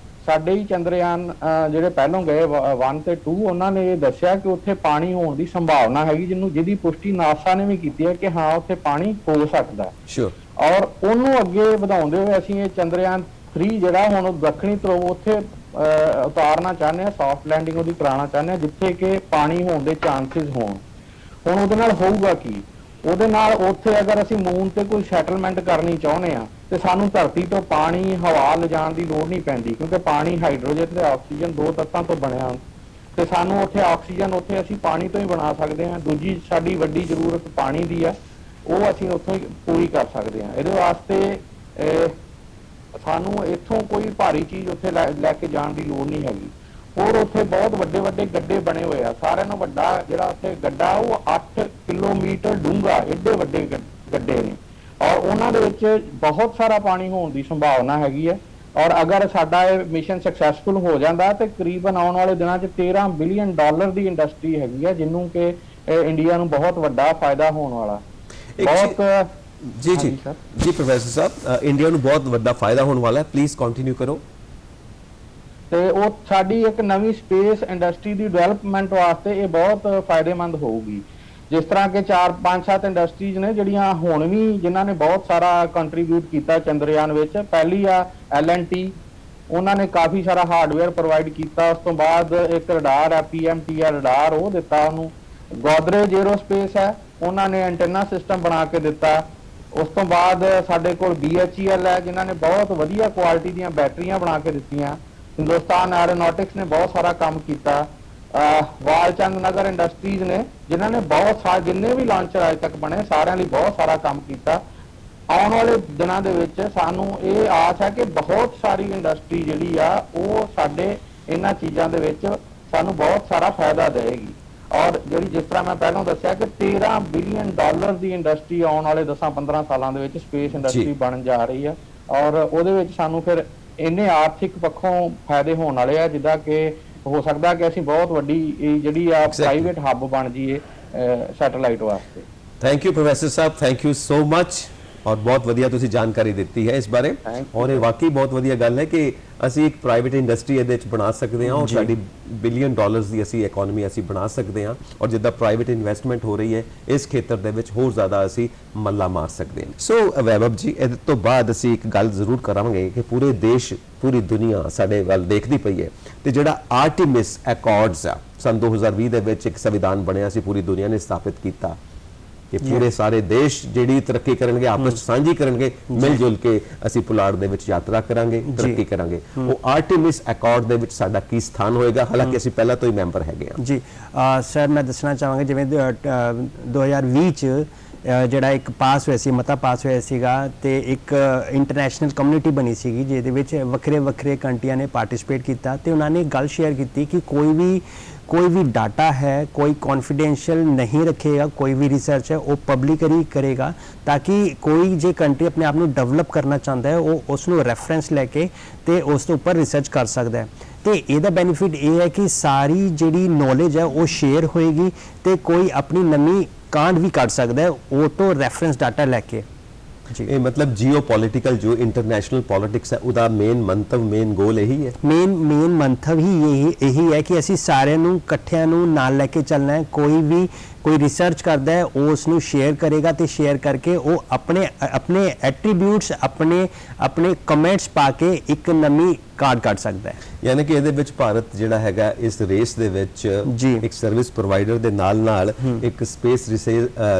ਸਾਡੇ ਹੀ ਚੰਦਰਯਾਨ ਜਿਹੜੇ ਪਹਿਲੋਂ ਗਏ 1 ਤੇ 2 ਉਹਨਾਂ ਨੇ ਇਹ ਦੱਸਿਆ ਕਿ ਉੱਥੇ ਪਾਣੀ ਹੋਣ ਦੀ ਸੰਭਾਵਨਾ ਹੈਗੀ ਜਿਹਦੀ ਪੁਸ਼ਟੀ ਨਾਸਾ ਨੇ ਵੀ ਕੀਤੀ ਹੈ ਕਿ ਹਾਂ ਉੱਥੇ ਪਾਣੀ ਹੋ ਸਕਦਾ ਹੈ ਔਰ ਉਹਨੂੰ ਅੱਗੇ ਵਧਾਉਂਦੇ ਹੋਏ ਅਸੀਂ ਇਹ ਚੰਦਰਯਾਨ 3 ਜਿਹੜਾ ਹੁਣ ਦੱਖਣੀ ਧਰੁਵ ਉੱਥੇ ਉਤਾਰਨਾ ਚਾਹੁੰਦੇ ਹਾਂ ਸੌਫਟ ਲੈਂਡਿੰਗ ਉਹਦੀ ਕਰਾਉਣਾ ਚਾਹੁੰਦੇ ਹਾਂ ਜਿੱਥੇ ਕਿ ਪਾਣੀ ਹੋਣ ਦੇ ਚਾਂਸਸ ਹੋਣ ਹੁਣ ਉਹਦੇ ਨਾਲ ਹੋਊਗਾ ਕੀ ਉਹਦੇ ਨਾਲ ਉੱਥੇ ਅਗਰ ਅਸੀਂ ਮੂਨ ਤੇ ਕੋਈ ਸੈਟਲਮੈਂਟ ਕਰਨੀ ਚਾਹੁੰਦੇ ਆ ਤੇ ਸਾਨੂੰ ਧਰਤੀ ਤੋਂ ਪਾਣੀ ਹਵਾ ਲਿਜਾਣ ਦੀ ਲੋੜ ਨਹੀਂ ਪੈਂਦੀ ਕਿਉਂਕਿ ਪਾਣੀ ਹਾਈਡਰੋਜਨ ਤੇ ਆਕਸੀਜਨ ਦੋ ਤੱਤਾਂ ਤੋਂ ਬਣਿਆ ਤੇ ਸਾਨੂੰ ਉੱਥੇ ਆਕਸੀਜਨ ਉੱਥੇ ਅਸੀਂ ਪਾਣੀ ਤੋਂ ਹੀ ਬਣਾ ਸਕਦੇ ਹਾਂ ਦੂਜੀ ਸਾਡੀ ਵੱਡੀ ਜ਼ਰੂਰਤ ਪਾਣੀ ਦੀ ਆ ਉਹ ਅਸੀਂ ਉੱਥੋਂ ਹੀ ਪੂਰੀ ਕਰ ਸਕਦੇ ਹਾਂ ਇਹਦੇ ਵਾਸਤੇ ਸਾਨੂੰ ਇੱਥੋਂ ਕੋਈ ਭਾਰੀ ਚੀਜ਼ ਉੱਥੇ ਲੈ ਕੇ ਜਾਣ ਦੀ ਲੋੜ ਨਹੀਂ ਹੈਗੀ ਹੋਰ ਉੱਥੇ ਬਹੁਤ ਵੱਡੇ ਵੱਡੇ ਗੱਡੇ ਬਣੇ ਹੋਏ ਆ ਸਾਰਿਆਂ ਨੂੰ ਵੱਡਾ ਜਿਹੜਾ ਉੱਥੇ ਗੱਡਾ ਉਹ 8 ਕਿਲੋਮੀਟਰ ਡੂੰਘਾ ਏਡੇ ਵੱਡੇ ਗੱਡੇ ਨੇ ਔਰ ਉਹਨਾਂ ਦੇ ਵਿੱਚ ਬਹੁਤ ਸਾਰਾ ਪਾਣੀ ਹੋਣ ਦੀ ਸੰਭਾਵਨਾ ਹੈਗੀ ਹੈ ਔਰ ਅਗਰ ਸਾਡਾ ਇਹ ਮਿਸ਼ਨ ਸਕਸੈਸਫੁਲ ਹੋ ਜਾਂਦਾ ਤੇ ਕਰੀਬਨ ਆਉਣ ਵਾਲੇ ਦਿਨਾਂ 'ਚ $13 ਬਿਲੀਅਨ ਦੀ ਇੰਡਸਟਰੀ ਹੈਗੀ ਹੈ ਜਿਹਨੂੰ ਕਿ ਇੰਡੀਆ ਨੂੰ ਬਹੁਤ ਵੱਡਾ ਫਾਇਦਾ ਹੋਣ ਵਾਲਾ ਬਹੁਤ ਜੀ ਪ੍ਰੋਫੈਸਰ ਸਾਹਿਬ ਇੰਡੀਆ ਨੂੰ ਬਹੁਤ ਵੱਡਾ ਫਾਇਦਾ ਹੋਣ ਵਾਲਾ ਹੈ ਪਲੀਜ਼ ਕੰਟੀਨਿਊ ਕਰੋ ਤੇ ਉਹ ਸਾਡੀ ਇੱਕ ਨਵੀਂ ਸਪੇਸ ਇੰਡਸਟਰੀ ਦੀ ਡਿਵੈਲਪਮੈਂਟ ਵਾਸਤੇ ਇਹ ਬਹੁਤ ਫਾਇਦੇਮੰਦ ਹੋਊਗੀ ਜਿਸ ਤਰ੍ਹਾਂ ਕਿ 4-5-7 ਇੰਡਸਟਰੀਜ਼ ਨੇ ਜਿਹੜੀਆਂ ਹੁਣ ਵੀ ਜਿਨ੍ਹਾਂ ਨੇ ਬਹੁਤ ਸਾਰਾ ਕੰਟਰੀਬਿਊਟ ਕੀਤਾ ਚੰਦਰਯਾਨ ਵਿੱਚ ਪਹਿਲੀ ਆ L&T ਉਹਨਾਂ ਨੇ ਕਾਫੀ ਸਾਰਾ ਹਾਰਡਵੇਅਰ ਪ੍ਰੋਵਾਈਡ ਕੀਤਾ ਉਸ ਤੋਂ ਬਾਅਦ ਇੱਕ ਰਡਾਰ ਹੈ PMTR ਰਡਾਰ ਉਹ ਦਿੱਤਾ ਉਹਨੂੰ ਗੋਦਰੇਜ ਏਰੋਸਪੇਸ ਹੈ ਉਹਨਾਂ ਨੇ ਐਂਟੀਨਾ ਸਿਸਟਮ ਬਣਾ ਕੇ ਦਿੱਤਾ ਉਸ ਤੋਂ ਬਾਅਦ ਸਾਡੇ ਕੋਲ BHEL ਹੈ ਜਿਨ੍ਹਾਂ ਨੇ ਬਹੁਤ ਵਧੀਆ ਕੁਆਲਿਟੀ ਦੀਆਂ ਬੈਟਰੀਆਂ ਬਣਾ ਕੇ ਦਿੱਤੀਆਂ ਹਿੰਦੁਸਤਾਨ ਐਰੋਨੌਟਿਕਸ ਨੇ ਬਹੁਤ ਸਾਰਾ ਕੰਮ ਕੀਤਾ ਵਾਲਚੰਦ ਨਗਰ ਇੰਡਸਟਰੀਜ਼ ਨੇ ਜਿਨ੍ਹਾਂ ਨੇ ਬਹੁਤ ਸਾਰੇ ਜਿੰਨੇ ਵੀ ਲਾਂਚਰ ਅਜੇ ਤੱਕ ਬਣੇ ਸਾਰਿਆਂ ਲਈ ਬਹੁਤ ਸਾਰਾ ਕੰਮ ਕੀਤਾ ਆਉਣ ਵਾਲੇ ਦਿਨਾਂ ਦੇ ਵਿੱਚ ਸਾਨੂੰ ਇਹ ਆਸ ਹੈ ਕਿ ਬਹੁਤ ਸਾਰੀ ਇੰਡਸਟਰੀ ਜਿਹੜੀ ਆ ਉਹ ਸਾਡੇ ਇਹਨਾਂ ਚੀਜ਼ਾਂ ਦੇ ਵਿੱਚ ਸਾਨੂੰ ਬਹੁਤ ਸਾਰਾ ਫਾਇਦਾ ਦੇਵੇਗੀ ਔਰ ਜਿਹੜੀ ਜਿਸ ਤਰ੍ਹਾਂ ਮੈਂ ਪਹਿਲਾਂ ਦੱਸਿਆ ਕਿ $13 ਬਿਲੀਅਨ ਦੀ ਇੰਡਸਟਰੀ ਆਉਣ ਵਾਲੇ 10-15 ਸਾਲਾਂ ਦੇ ਵਿੱਚ ਸਪੇਸ ਇੰਡਸਟਰੀ ਬਣਨ ਜਾ ਰਹੀ ਹੈ ਔਰ ਉਹਦੇ ਵਿੱਚ ਸਾਨੂੰ ਫਿਰ ਇੰਨੇ ਆਰਥਿਕ ਪੱਖੋਂ ਫਾਇਦੇ ਹੋਣ ਵਾਲੇ ਆ ਜਿੱਦਾਂ ਕਿ ਹੋ ਸਕਦਾ ਕਿ ਅਸੀਂ ਬਹੁਤ ਵੱਡੀ ਜਿਹੜੀ ਆ ਪ੍ਰਾਈਵੇਟ ਹੱਬ ਬਣ ਜਾਈਏ ਸੈਟੇਲਾਈਟ ਵਾਸਤੇ thank you professor Sahib thank you so much ਔਰ ਬਹੁਤ ਵਧੀਆ ਤੁਸੀਂ ਜਾਣਕਾਰੀ ਦਿੱਤੀ ਹੈ ਇਸ ਬਾਰੇ ਔਰ ਇਹ ਵਾਕਈ ਬਹੁਤ ਵਧੀਆ ਗੱਲ ਹੈ ਕਿ ਅਸੀਂ ਇੱਕ ਪ੍ਰਾਈਵੇਟ ਇੰਡਸਟਰੀ ਇਹਦੇ ਵਿੱਚ ਬਣਾ ਸਕਦੇ ਹਾਂ ਔਰ ਸਾਡੀ $ਬਿਲੀਅਨ ਦੀ ਅਸੀਂ ਇਕਨੋਮੀ ਅਸੀਂ ਬਣਾ ਸਕਦੇ ਹਾਂ ਔਰ ਜਿੱਦਾਂ ਪ੍ਰਾਈਵੇਟ ਇਨਵੈਸਟਮੈਂਟ ਹੋ ਰਹੀ ਹੈ ਇਸ ਖੇਤਰ ਦੇ ਵਿੱਚ ਹੋਰ ਜ਼ਿਆਦਾ ਅਸੀਂ ਮੱਲਾ ਮਾਰ ਸਕਦੇ ਹਾਂ ਸੋ ਵੈਭਵ ਜੀ ਇਹਦੇ ਤੋਂ ਬਾਅਦ ਅਸੀਂ ਇੱਕ ਗੱਲ ਜ਼ਰੂਰ ਕਰਾਂਗੇ ਕਿ ਪੂਰੇ ਦੇਸ਼ ਪੂਰੀ ਦੁਨੀਆ ਸਾਡੇ ਵੱਲ ਦੇਖਦੀ ਪਈ ਹੈ ਤੇ ਜਿਹੜਾ ਆਰਟੀਮਿਸ ਅਕੋਰਡਸ ਆ ਸਨ 2020 ਦੇ ਵਿੱਚ ਇੱਕ ਸੰਵਿਧਾਨ ਬਣਿਆ ਸੀ ਪੂਰੀ ਦੁਨੀਆ ਨੇ ਸਥਾਪਿਤ ਕੀਤਾ ਕਿ ਪੂਰੇ ਸਾਰੇ ਦੇਸ਼ ਜਿਹੜੀ ਤਰੱਕੀ ਕਰਨਗੇ ਆਪਸ ਵਿੱਚ ਸਾਂਝੀ ਕਰਨਗੇ ਮਿਲ ਜੁਲ ਕੇ ਅਸੀਂ ਪੁਲਾੜ ਦੇ ਵਿੱਚ ਯਾਤਰਾ ਕਰਾਂਗੇ ਤਰੱਕੀ ਕਰਾਂਗੇ ਉਹ ਆਰਟੀਮਿਸ ਅਕੋਰਡ ਦੇ ਵਿੱਚ ਸਾਡਾ ਕੀ ਸਥਾਨ ਹੋਏਗਾ ਹਾਲਾਂਕਿ ਅਸੀਂ ਪਹਿਲਾਂ ਤੋਂ ਹੀ ਮੈਂਬਰ ਹੈਗੇ ਹਾਂ ਜੀ ਸਰ ਮੈਂ ਦੱਸਣਾ ਚਾਹਾਂਗਾ ਜਿਵੇਂ 2020 ਚ ਜਿਹੜਾ ਇੱਕ ਪਾਸ ਹੋਇਆ ਸੀ ਮਤਾ ਪਾਸ ਹੋਇਆ ਸੀਗਾ ਤੇ ਇੱਕ ਇੰਟਰਨੈਸ਼ਨਲ ਕਮਿਊਨਿਟੀ ਬਣੀ ਸੀਗੀ ਜਿਹਦੇ ਵਿੱਚ ਵੱਖਰੇ ਕੰਟਰੀਆਂ ਨੇ ਪਾਰਟਿਸਿਪੇਟ ਕੀਤਾ ਤੇ ਉਹਨਾਂ ਨੇ ਗੱਲ ਸ਼ੇਅਰ ਕੀਤੀ ਕਿ कोई भी डाटा है कोई कॉन्फिडेंशियल नहीं रखेगा, कोई भी रिसर्च है वो पब्लिक ही करेगा, ताकि कोई जे कंट्री अपने आप ਨੂੰ ਡਿਵੈਲਪ ਕਰਨਾ ਚਾਹੁੰਦਾ ਹੈ ਉਹ ਉਸ ਨੂੰ ਰੈਫਰੈਂਸ ਲੈ ਕੇ ਤੇ ਉਸ ਦੇ ਉੱਪਰ ਰਿਸਰਚ ਕਰ ਸਕਦਾ ਹੈ। ਤੇ ਇਹਦਾ ਬੈਨੀਫਿਟ ਇਹ ਹੈ ਕਿ ਸਾਰੀ ਜਿਹੜੀ ਨੌਲੇਜ ਹੈ ਉਹ ਸ਼ੇਅਰ ਹੋਏਗੀ ਤੇ ਕੋਈ ਆਪਣੀ ਨਵੀਂ ਕਾਂਡ ਵੀ ਕੱਢ ਸਕਦਾ ਹੈ ਉਹ ਤੋਂ ਰੈਫਰੈਂਸ ਡਾਟਾ ਲੈ ਕੇ। ਜੀ ਇਹ ਮਤਲਬ ਜੀਓਪੋਲਿਟੀਕਲ ਜੋ ਇੰਟਰਨੈਸ਼ਨਲ ਪੋਲਿਟਿਕਸ ਹੈ ਉਹਦਾ ਮੇਨ ਮੰਤਵ ਮੇਨ ਗੋਲ ਇਹੀ ਹੈ। ਮੇਨ ਮੰਤਵ ਹੀ ਇਹੀ ਹੈ ਕਿ ਅਸੀਂ ਸਾਰਿਆਂ ਨੂੰ ਇਕੱਠਿਆਂ ਨੂੰ ਨਾਲ ਲੈ ਕੇ ਚੱਲਣਾ ਹੈ। ਕੋਈ ਰਿਸਰਚ ਕਰਦਾ ਹੈ ਉਹ ਉਸ ਨੂੰ ਸ਼ੇਅਰ ਕਰੇਗਾ ਤੇ ਸ਼ੇਅਰ ਕਰਕੇ ਉਹ ਆਪਣੇ ਐਟਰੀਬਿਊਟਸ ਆਪਣੇ ਕਮੈਂਟਸ ਪਾ ਕੇ ਇੱਕ ਨਵੀਂ ਕਾਰਡ ਕੱਢ ਸਕਦਾ ਹੈ। ਯਾਨੀ ਕਿ ਇਹਦੇ ਵਿੱਚ ਭਾਰਤ ਜਿਹੜਾ ਹੈਗਾ ਇਸ ਰੇਸ ਦੇ ਵਿੱਚ ਇੱਕ ਸਰਵਿਸ ਪ੍ਰੋਵਾਈਡਰ ਦੇ ਨਾਲ ਇੱਕ ਸਪੇਸ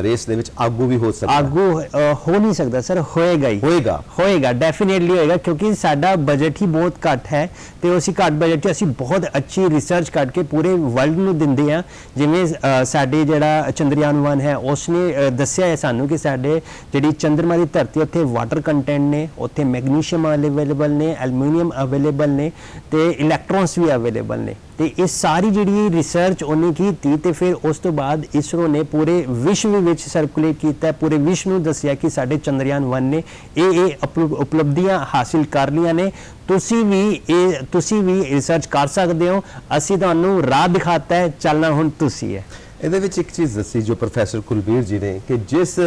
ਰੇਸ ਦੇ ਵਿੱਚ ਆਗੂ ਵੀ ਹੋ ਸਕਦਾ ਹੈ। ਆਗੂ ਹੋ ਨਹੀਂ ਸਕਦਾ ਸਰ, ਹੋਏਗਾ ਡੈਫੀਨੇਟਲੀ ਹੋਏਗਾ, ਕਿਉਂਕਿ ਸਾਡਾ ਬਜਟ ਹੀ ਬਹੁਤ ਘੱਟ ਹੈ ਤੇ ਉਸੇ ਘੱਟ ਬਜਟ 'ਚ ਅਸੀਂ ਬਹੁਤ ਅੱਛੀ ਰਿਸਰਚ ਕਰਕੇ ਪੂਰੇ ਵਰਲਡ ਨੂੰ ਦਿੰਦੇ ਹਾਂ। ਜਿਵੇਂ ਸਾਡੇ ਜਿਹੜਾ ਚੰਦਰਯਾਨ 1 ਹੈ ਉਸਨੇ ਦੱਸਿਆ ਹੈ ਸਾਨੂੰ ਕਿ ਸਾਡੇ ਜਿਹੜੀ ਚੰਦਰਮਾ ਦੀ ਧਰਤੀ ਉੱਥੇ ਵਾਟਰ ਕੰਟੈਂਟ ਨੇ, ਉੱਥੇ ਮੈਗਨੀਸ਼ੀਅਮ ਅਵੇਲੇਬਲ ਨੇ, ਐਲੂਮੀਨੀਅਮ ਅਵੇਲੇਬਲ ਨੇ ਤੇ ਇਲੈਕਟ੍ਰੋਨਸ ਵੀ ਅਵੇਲੇਬਲ ਨੇ। ਤੇ ਇਹ ਸਾਰੀ ਜਿਹੜੀ ਰਿਸਰਚ ਉਹਨੇ ਕੀਤੀ ਤੇ ਫਿਰ ਉਸ ਤੋਂ ਬਾਅਦ ਇਸਰੋ ਨੇ ਪੂਰੇ ਵਿਸ਼ਵ ਵਿੱਚ ਸਰਕੂਲੇਟ ਕੀਤਾ, ਪੂਰੇ ਵਿਸ਼ਵ ਨੂੰ ਦੱਸਿਆ ਕਿ ਸਾਡੇ ਚੰਦਰਯਾਨ 1 ਨੇ ਇਹ ਉਪਲਬਧੀਆਂ ਹਾਸਿਲ ਕਰ ਲਈਆਂ ਨੇ। ਤੁਸੀਂ ਵੀ ਰਿਸਰਚ ਕਰ ਸਕਦੇ ਹੋ, ਅਸੀਂ ਤੁਹਾਨੂੰ ਰਾਹ ਦਿਖਾਤਾ ਹੈ, ਚੱਲਣਾ ਹੁਣ ਤੁਸੀਂ ਹੈ। ਇਹਦੇ ਵਿੱਚ ਇੱਕ ਚੀਜ਼ ਦੱਸੀ ਜੋ ਪ੍ਰੋਫੈਸਰ ਕੁਲਬੀਰ ਜੀ ਨੇ ਕਿ ਜਿਸ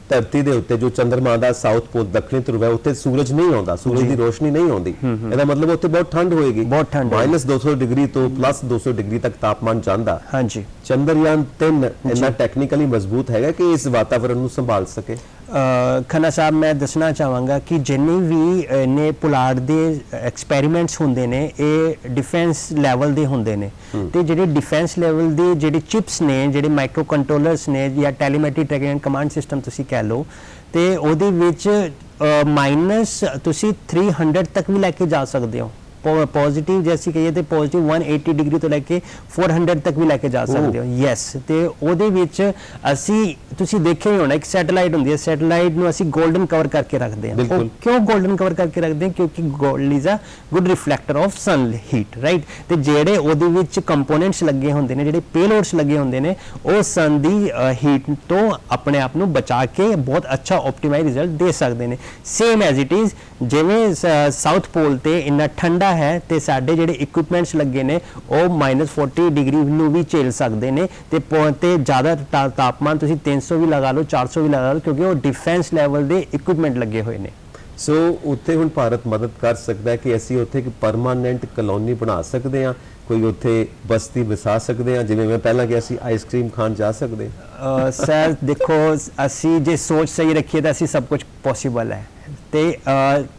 ਧਰਤੀ ਦੇ ਉੱਤੇ ਜੋ ਚੰਦਰਮਾ ਦਾ ਸਾਊਥ ਪੋਲ ਦੱਖਣੀ ਧਰੁਵ ਹੈ ਉੱਥੇ ਸੂਰਜ ਨਹੀਂ ਆਉਂਦਾ, ਸੂਰਜ ਦੀ ਰੋਸ਼ਨੀ ਨਹੀਂ ਆਉਂਦੀ। ਇਹਦਾ ਮਤਲਬ ਉੱਥੇ ਬਹੁਤ ਠੰਡ ਹੋਏਗੀ, -200 ਡਿਗਰੀ ਤੋਂ +200 ਡਿਗਰੀ ਤੱਕ ਤਾਪਮਾਨ ਜਾਂਦਾ। ਹਾਂਜੀ, ਚੰਦਰਯਾਨ 3 ਇੰਨਾ ਟੈਕਨੀਕਲੀ ਮਜ਼ਬੂਤ ਹੈਗਾ ਕਿ ਇਸ ਵਾਤਾਵਰਣ ਨੂੰ ਸੰਭਾਲ ਸਕੇ। ਖੰਨਾ ਸਾਹਿਬ ਮੈਂ ਦੱਸਣਾ ਚਾਹਾਂਗਾ ਕਿ ਜਿੰਨੇ ਵੀ ਨੇ ਪੁਲਾੜ ਦੇ ਐਕਸਪੈਰੀਮੈਂਟਸ ਹੁੰਦੇ ਨੇ ਇਹ ਡਿਫੈਂਸ ਲੈਵਲ ਦੇ ਹੁੰਦੇ ਨੇ ਤੇ ਜਿਹੜੇ ਡਿਫੈਂਸ ਲੈਵਲ ਦੇ ਜਿਹੜੇ ਚਿਪਸ ਨੇ, ਜਿਹੜੇ ਮਾਈਕਰੋ ਕੰਟਰੋਲਰਸ ਨੇ ਜਾਂ ਟੈਲੀਮੈਟਰੀ ਟ੍ਰੈਕਿੰਗ ਐਂਡ ਕਮਾਂਡ ਸਿਸਟਮ ਤੁਸੀਂ ਕਹਿ ਲਓ, ਤੇ ਉਹਦੇ ਵਿੱਚ ਮਾਈਨਸ ਤੁਸੀਂ 300 ਤੱਕ ਵੀ ਲੈ ਕੇ ਜਾ ਸਕਦੇ ਹੋ। पॉजिटिव जैसी कहिए तो पॉजिटिव 180 डिग्री तो लैके 400 तक भी लैके जा सकते हो। यस, तो ਉਹਦੇ ਵਿੱਚ ਅਸੀਂ ਤੁਸੀਂ ਦੇਖਿਆ ਹੀ ਹੋਣਾ ਇੱਕ ਸੈਟੇਲਾਈਟ ਹੁੰਦੀ ਹੈ, ਸੈਟੇਲਾਈਟ ਨੂੰ ਅਸੀਂ 골ਡਨ ਕਵਰ ਕਰਕੇ ਰੱਖਦੇ ਹਾਂ। ਉਹ ਕਿਉਂ 골ਡਨ ਕਵਰ ਕਰਕੇ ਰੱਖਦੇ ਹਾਂ? ਕਿਉਂਕਿ 골ਡ is a good reflector of sun heat, right. ਤੇ ਜਿਹੜੇ ਉਹਦੇ ਵਿੱਚ ਕੰਪੋਨੈਂਟਸ ਲੱਗੇ ਹੁੰਦੇ ਨੇ, ਜਿਹੜੇ ਪੇਲੋਡਸ ਲੱਗੇ ਹੁੰਦੇ ਨੇ, ਉਹ ਸਨ ਦੀ ਹੀਟ ਤੋਂ ਆਪਣੇ ਆਪ ਨੂੰ ਬਚਾ ਕੇ ਬਹੁਤ ਅੱਛਾ ਆਪਟੀਮਾਈਜ਼ ਰਿਜ਼ਲਟ ਦੇ ਸਕਦੇ ਨੇ। ਸੇਮ ਐਜ਼ ਇਟ ਇਜ਼ ਜਿਵੇਂ ਸਾਊਥ ਪੋਲ ਤੇ ਇੰਨਾ ਠੰਡਾ ਹੈ ਤੇ ਸਾਡੇ ਜਿਹੜੇ ਇਕਵਿਪਮੈਂਟਸ ਲੱਗੇ ਨੇ ਉਹ -40 ਡਿਗਰੀ ਨੂੰ ਵੀ ਝੇਲ ਸਕਦੇ ਨੇ ਤੇ ਜ਼ਿਆਦਾ ਤਾਪਮਾਨ ਤੁਸੀਂ 300 ਵੀ ਲਗਾ ਲਓ, 400 ਵੀ ਲਗਾ ਲਓ, ਕਿਉਂਕਿ ਉਹ ਡਿਫੈਂਸ ਲੈਵਲ ਦੇ ਇਕਵਿਪਮੈਂਟ ਲੱਗੇ ਹੋਏ ਨੇ। ਸੋ ਉੱਥੇ ਹੁਣ ਭਾਰਤ ਮਦਦ ਕਰ ਸਕਦਾ ਹੈ ਕਿ ਅਸੀਂ ਉੱਥੇ ਇੱਕ ਪਰਮਾਨੈਂਟ ਕਲੋਨੀ ਬਣਾ ਸਕਦੇ ਹਾਂ, ਕੋਈ ਉੱਥੇ ਬਸਤੀ ਵਸਾ ਸਕਦੇ ਹਾਂ। ਜਿਵੇਂ ਮੈਂ ਪਹਿਲਾਂ ਕਿਹਾ ਸੀ ਆਈਸਕ੍ਰੀਮ ਖਾਣ ਜਾ ਸਕਦੇ। ਸਰ ਦੇਖੋ, ਅਸੀਂ ਜੇ ਸੋਚ ਸਹੀ ਰੱਖੀਏ ਤਾਂ ਅਸੀਂ ਸਭ ਕੁਝ ਪੋਸੀਬਲ ਹੈ। ਤੇ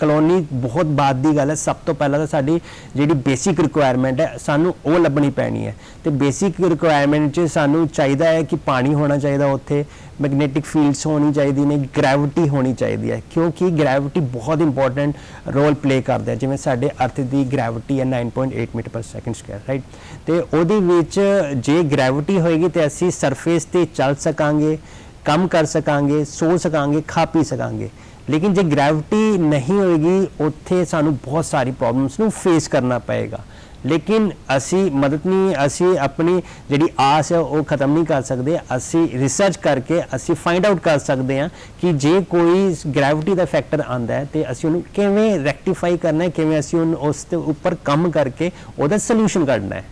ਕਲੋਨੀ ਬਹੁਤ ਬਾਅਦ ਦੀ ਗੱਲ ਹੈ। ਸਭ ਤੋਂ ਪਹਿਲਾਂ ਤਾਂ ਸਾਡੀ ਜਿਹੜੀ ਬੇਸਿਕ ਰਿਕੁਆਇਰਮੈਂਟ ਹੈ ਸਾਨੂੰ ਉਹ ਲੱਭਣੀ ਪੈਣੀ ਹੈ। ਤੇ ਬੇਸਿਕ ਰਿਕੁਆਇਰਮੈਂਟ 'ਚ ਸਾਨੂੰ ਚਾਹੀਦਾ ਹੈ ਕਿ ਪਾਣੀ ਹੋਣਾ ਚਾਹੀਦਾ, ਉੱਥੇ ਮੈਗਨੈਟਿਕ ਫੀਲਡਸ ਹੋਣੀ ਚਾਹੀਦੀ ਨੇ, ਗ੍ਰੈਵਿਟੀ ਹੋਣੀ ਚਾਹੀਦੀ ਹੈ, ਕਿਉਂਕਿ ਗ੍ਰੈਵਿਟੀ ਬਹੁਤ ਇੰਪੋਰਟੈਂਟ ਰੋਲ ਪਲੇ ਕਰਦਾ ਹੈ। ਜਿਵੇਂ ਸਾਡੇ ਅਰਥ ਦੀ ਗ੍ਰੈਵਿਟੀ ਹੈ 9.8 ਮੀਟਰ ਪਰ ਸੈਕਿੰਡ ਸਕੁਅਰ, ਰਾਈਟ। ਤੇ ਉਹਦੇ ਵਿੱਚ ਜੇ ਗ੍ਰੈਵਿਟੀ ਹੋਏਗੀ ਤੇ ਅਸੀਂ ਸਰਫੇਸ ਤੇ ਚੱਲ ਸਕਾਂਗੇ, ਕੰਮ ਕਰ ਸਕਾਂਗੇ, ਸੋ ਸਕਾਂਗੇ, ਖਾ ਪੀ ਸਕਾਂਗੇ। ਲੇਕਿਨ ਜੇ ਗ੍ਰੈਵਿਟੀ ਨਹੀਂ ਹੋਏਗੀ ਉੱਥੇ ਸਾਨੂੰ ਬਹੁਤ ਸਾਰੀ ਪ੍ਰੋਬਲਮਸ ਨੂੰ ਫੇਸ ਕਰਨਾ ਪਏਗਾ। ਲੇਕਿਨ ਅਸੀਂ ਮਦਦ ਨਹੀਂ, ਅਸੀਂ ਆਪਣੀ ਜਿਹੜੀ ਆਸ ਹੈ ਉਹ ਖਤਮ ਨਹੀਂ ਕਰ ਸਕਦੇ। ਅਸੀਂ ਰਿਸਰਚ ਕਰਕੇ ਅਸੀਂ ਫਾਈਂਡ ਆਊਟ ਕਰ ਸਕਦੇ ਹਾਂ ਕਿ ਜੇ ਕੋਈ ਗ੍ਰੈਵਿਟੀ ਦਾ ਫੈਕਟਰ ਆਉਂਦਾ ਹੈ ਤੇ ਅਸੀਂ ਉਹਨੂੰ ਕਿਵੇਂ ਰੈਕਟੀਫਾਈ ਕਰਨਾ ਹੈ, ਕਿਵੇਂ ਅਸੀਂ ਉਸ ਦੇ ਉੱਪਰ ਕੰਮ ਕਰਕੇ ਉਹਦਾ ਸੋਲੂਸ਼ਨ ਕੱਢਣਾ ਹੈ।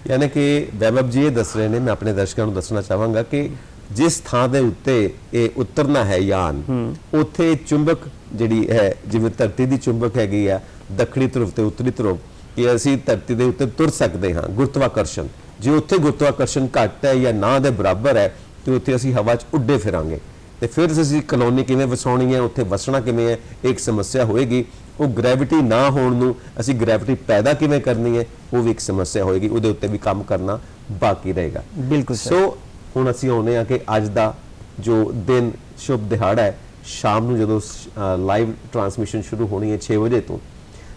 ਯਾਨੀ ਕਿ ਵੈਭਵ ਜੀ ਇਹ ਦੱਸ ਰਹੇ ਨੇ, ਮੈਂ ਆਪਣੇ ਦਰਸ਼ਕਾਂ ਨੂੰ ਦੱਸਣਾ ਚਾਹਾਂਗਾ ਕਿ ਜਿਸ ਥਾਂ ਦੇ ਉੱਤੇ ਇਹ ਉਤਰਨਾ ਹੈ ਯਾਨ, ਉੱਥੇ ਚੁੰਬਕ ਜਿਹੜੀ ਹੈ, ਜਿਵੇਂ ਧਰਤੀ ਦੀ ਚੁੰਬਕ ਹੈਗੀ ਆ ਦੱਖਣੀ ਧਰੁਵ ਤੇ ਉੱਤਰੀ ਧਰੁਵ, ਕਿ ਅਸੀਂ ਧਰਤੀ ਦੇ ਉੱਤੇ ਤੁਰ ਸਕਦੇ ਹਾਂ। ਗੁਰਤਵਾਕਰਸ਼ਣ, ਜੇ ਉੱਥੇ ਗੁਰਤਵਾਕਰਸ਼ਣ ਘੱਟ ਹੈ ਜਾਂ ਨਾ ਦੇ ਬਰਾਬਰ ਹੈ ਤੇ ਉੱਥੇ ਅਸੀਂ ਹਵਾ 'ਚ ਉੱਡੇ ਫਿਰਾਂਗੇ। ਤੇ ਫਿਰ ਅਸੀਂ ਕਲੋਨੀ ਕਿਵੇਂ ਵਸਾਉਣੀ ਹੈ, ਉੱਥੇ ਵਸਣਾ ਕਿਵੇਂ ਹੈ, ਇੱਕ ਸਮੱਸਿਆ ਹੋਏਗੀ। ਉਹ ਗ੍ਰੈਵਿਟੀ ਨਾ ਹੋਣ ਨੂੰ ਅਸੀਂ ਗ੍ਰੈਵਿਟੀ ਪੈਦਾ ਕਿਵੇਂ ਕਰਨੀ ਹੈ, ਉਹ ਵੀ ਇੱਕ ਸਮੱਸਿਆ ਹੋਏਗੀ। ਉਹਦੇ ਉੱਤੇ ਵੀ ਕੰਮ ਕਰਨਾ ਬਾਕੀ ਰਹੇਗਾ। ਬਿਲਕੁਲ। ਸੋ ਹੁਣ ਅਸੀਂ ਆਉਂਦੇ ਹਾਂ ਕਿ ਅੱਜ ਦਾ ਜੋ ਦਿਨ ਸ਼ੁਭ ਦਿਹਾੜਾ ਹੈ, ਸ਼ਾਮ ਨੂੰ ਜਦੋਂ ਲਾਈਵ ਟਰਾਂਸਮਿਸ਼ਨ ਸ਼ੁਰੂ ਹੋਣੀ ਹੈ 6 ਵਜੇ ਤੋਂ,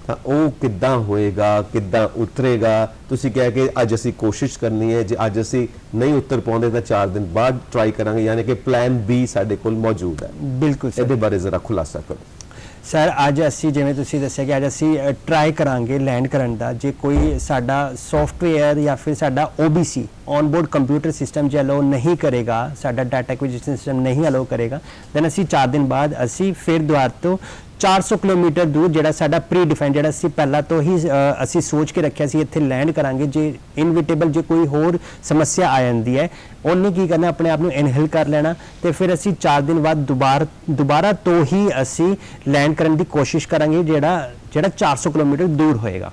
ਤਾਂ ਉਹ ਕਿੱਦਾਂ ਹੋਏਗਾ, ਕਿੱਦਾਂ ਉਤਰੇਗਾ? ਤੁਸੀਂ ਕਿਹਾ ਕਿ ਅੱਜ ਅਸੀਂ ਕੋਸ਼ਿਸ਼ ਕਰਨੀ ਹੈ, ਜੇ ਅੱਜ ਅਸੀਂ ਨਹੀਂ ਉਤਰ ਪਾਉਂਦੇ ਤਾਂ 4 ਦਿਨ ਬਾਅਦ ਟਰਾਈ ਕਰਾਂਗੇ, ਯਾਨੀ ਕਿ ਪਲਾਨ B ਸਾਡੇ ਕੋਲ ਮੌਜੂਦ ਹੈ। ਬਿਲਕੁਲ। ਇਹਦੇ ਬਾਰੇ ਜ਼ਰਾ ਖੁਲਾਸਾ ਕਰੋ। ਸਰ ਅੱਜ ਅਸੀਂ ਜਿਵੇਂ ਤੁਸੀਂ ਦੱਸਿਆ ਕਿ ਅੱਜ ਅਸੀਂ ਟਰਾਈ ਕਰਾਂਗੇ ਲੈਂਡ ਕਰਨ ਦਾ। ਜੇ ਕੋਈ ਸਾਡਾ ਸੌਫਟਵੇਅਰ ਜਾਂ ਫਿਰ ਸਾਡਾ OBC ਔਨਬੋਰਡ ਕੰਪਿਊਟਰ ਸਿਸਟਮ ਜੇ ਅਲਾਉ ਨਹੀਂ ਕਰੇਗਾ, ਸਾਡਾ ਡਾਟਾ ਐਕੁਜੀਸ਼ਨ ਸਿਸਟਮ ਨਹੀਂ ਅਲਾਉ ਕਰੇਗਾ, ਦੈਨ ਅਸੀਂ 4 ਦਿਨ ਬਾਅਦ ਅਸੀਂ ਫਿਰ ਦੁਆਰ ਤੋਂ 400 ਕਿਲੋਮੀਟਰ ਦੂਰ ਜਿਹੜਾ ਸਾਡਾ ਪ੍ਰੀ ਡਿਫਾਈਨ ਜਿਹੜਾ ਅਸੀਂ ਪਹਿਲਾਂ ਤੋਂ ਹੀ ਅਸੀਂ ਸੋਚ ਕੇ ਰੱਖਿਆ ਸੀ ਇੱਥੇ ਲੈਂਡ ਕਰਾਂਗੇ। ਜੇ ਇਨਵਿਟੇਬਲ ਜੇ ਕੋਈ ਹੋਰ ਸਮੱਸਿਆ ਆ ਜਾਂਦੀ ਹੈ, ਉਹਨੇ ਕੀ ਕਰਨਾ, ਆਪਣੇ ਆਪ ਨੂੰ ਇਨਹੇਲ ਕਰ ਲੈਣਾ ਤੇ ਫਿਰ ਅਸੀਂ 4 ਦਿਨ ਬਾਅਦ ਦੁਬਾਰਾ ਤੋਂ ਹੀ ਅਸੀਂ ਲੈਂਡ ਕਰਨ ਦੀ ਕੋਸ਼ਿਸ਼ ਕਰਾਂਗੇ ਜਿਹੜਾ 400 ਕਿਲੋਮੀਟਰ ਦੂਰ ਹੋਏਗਾ।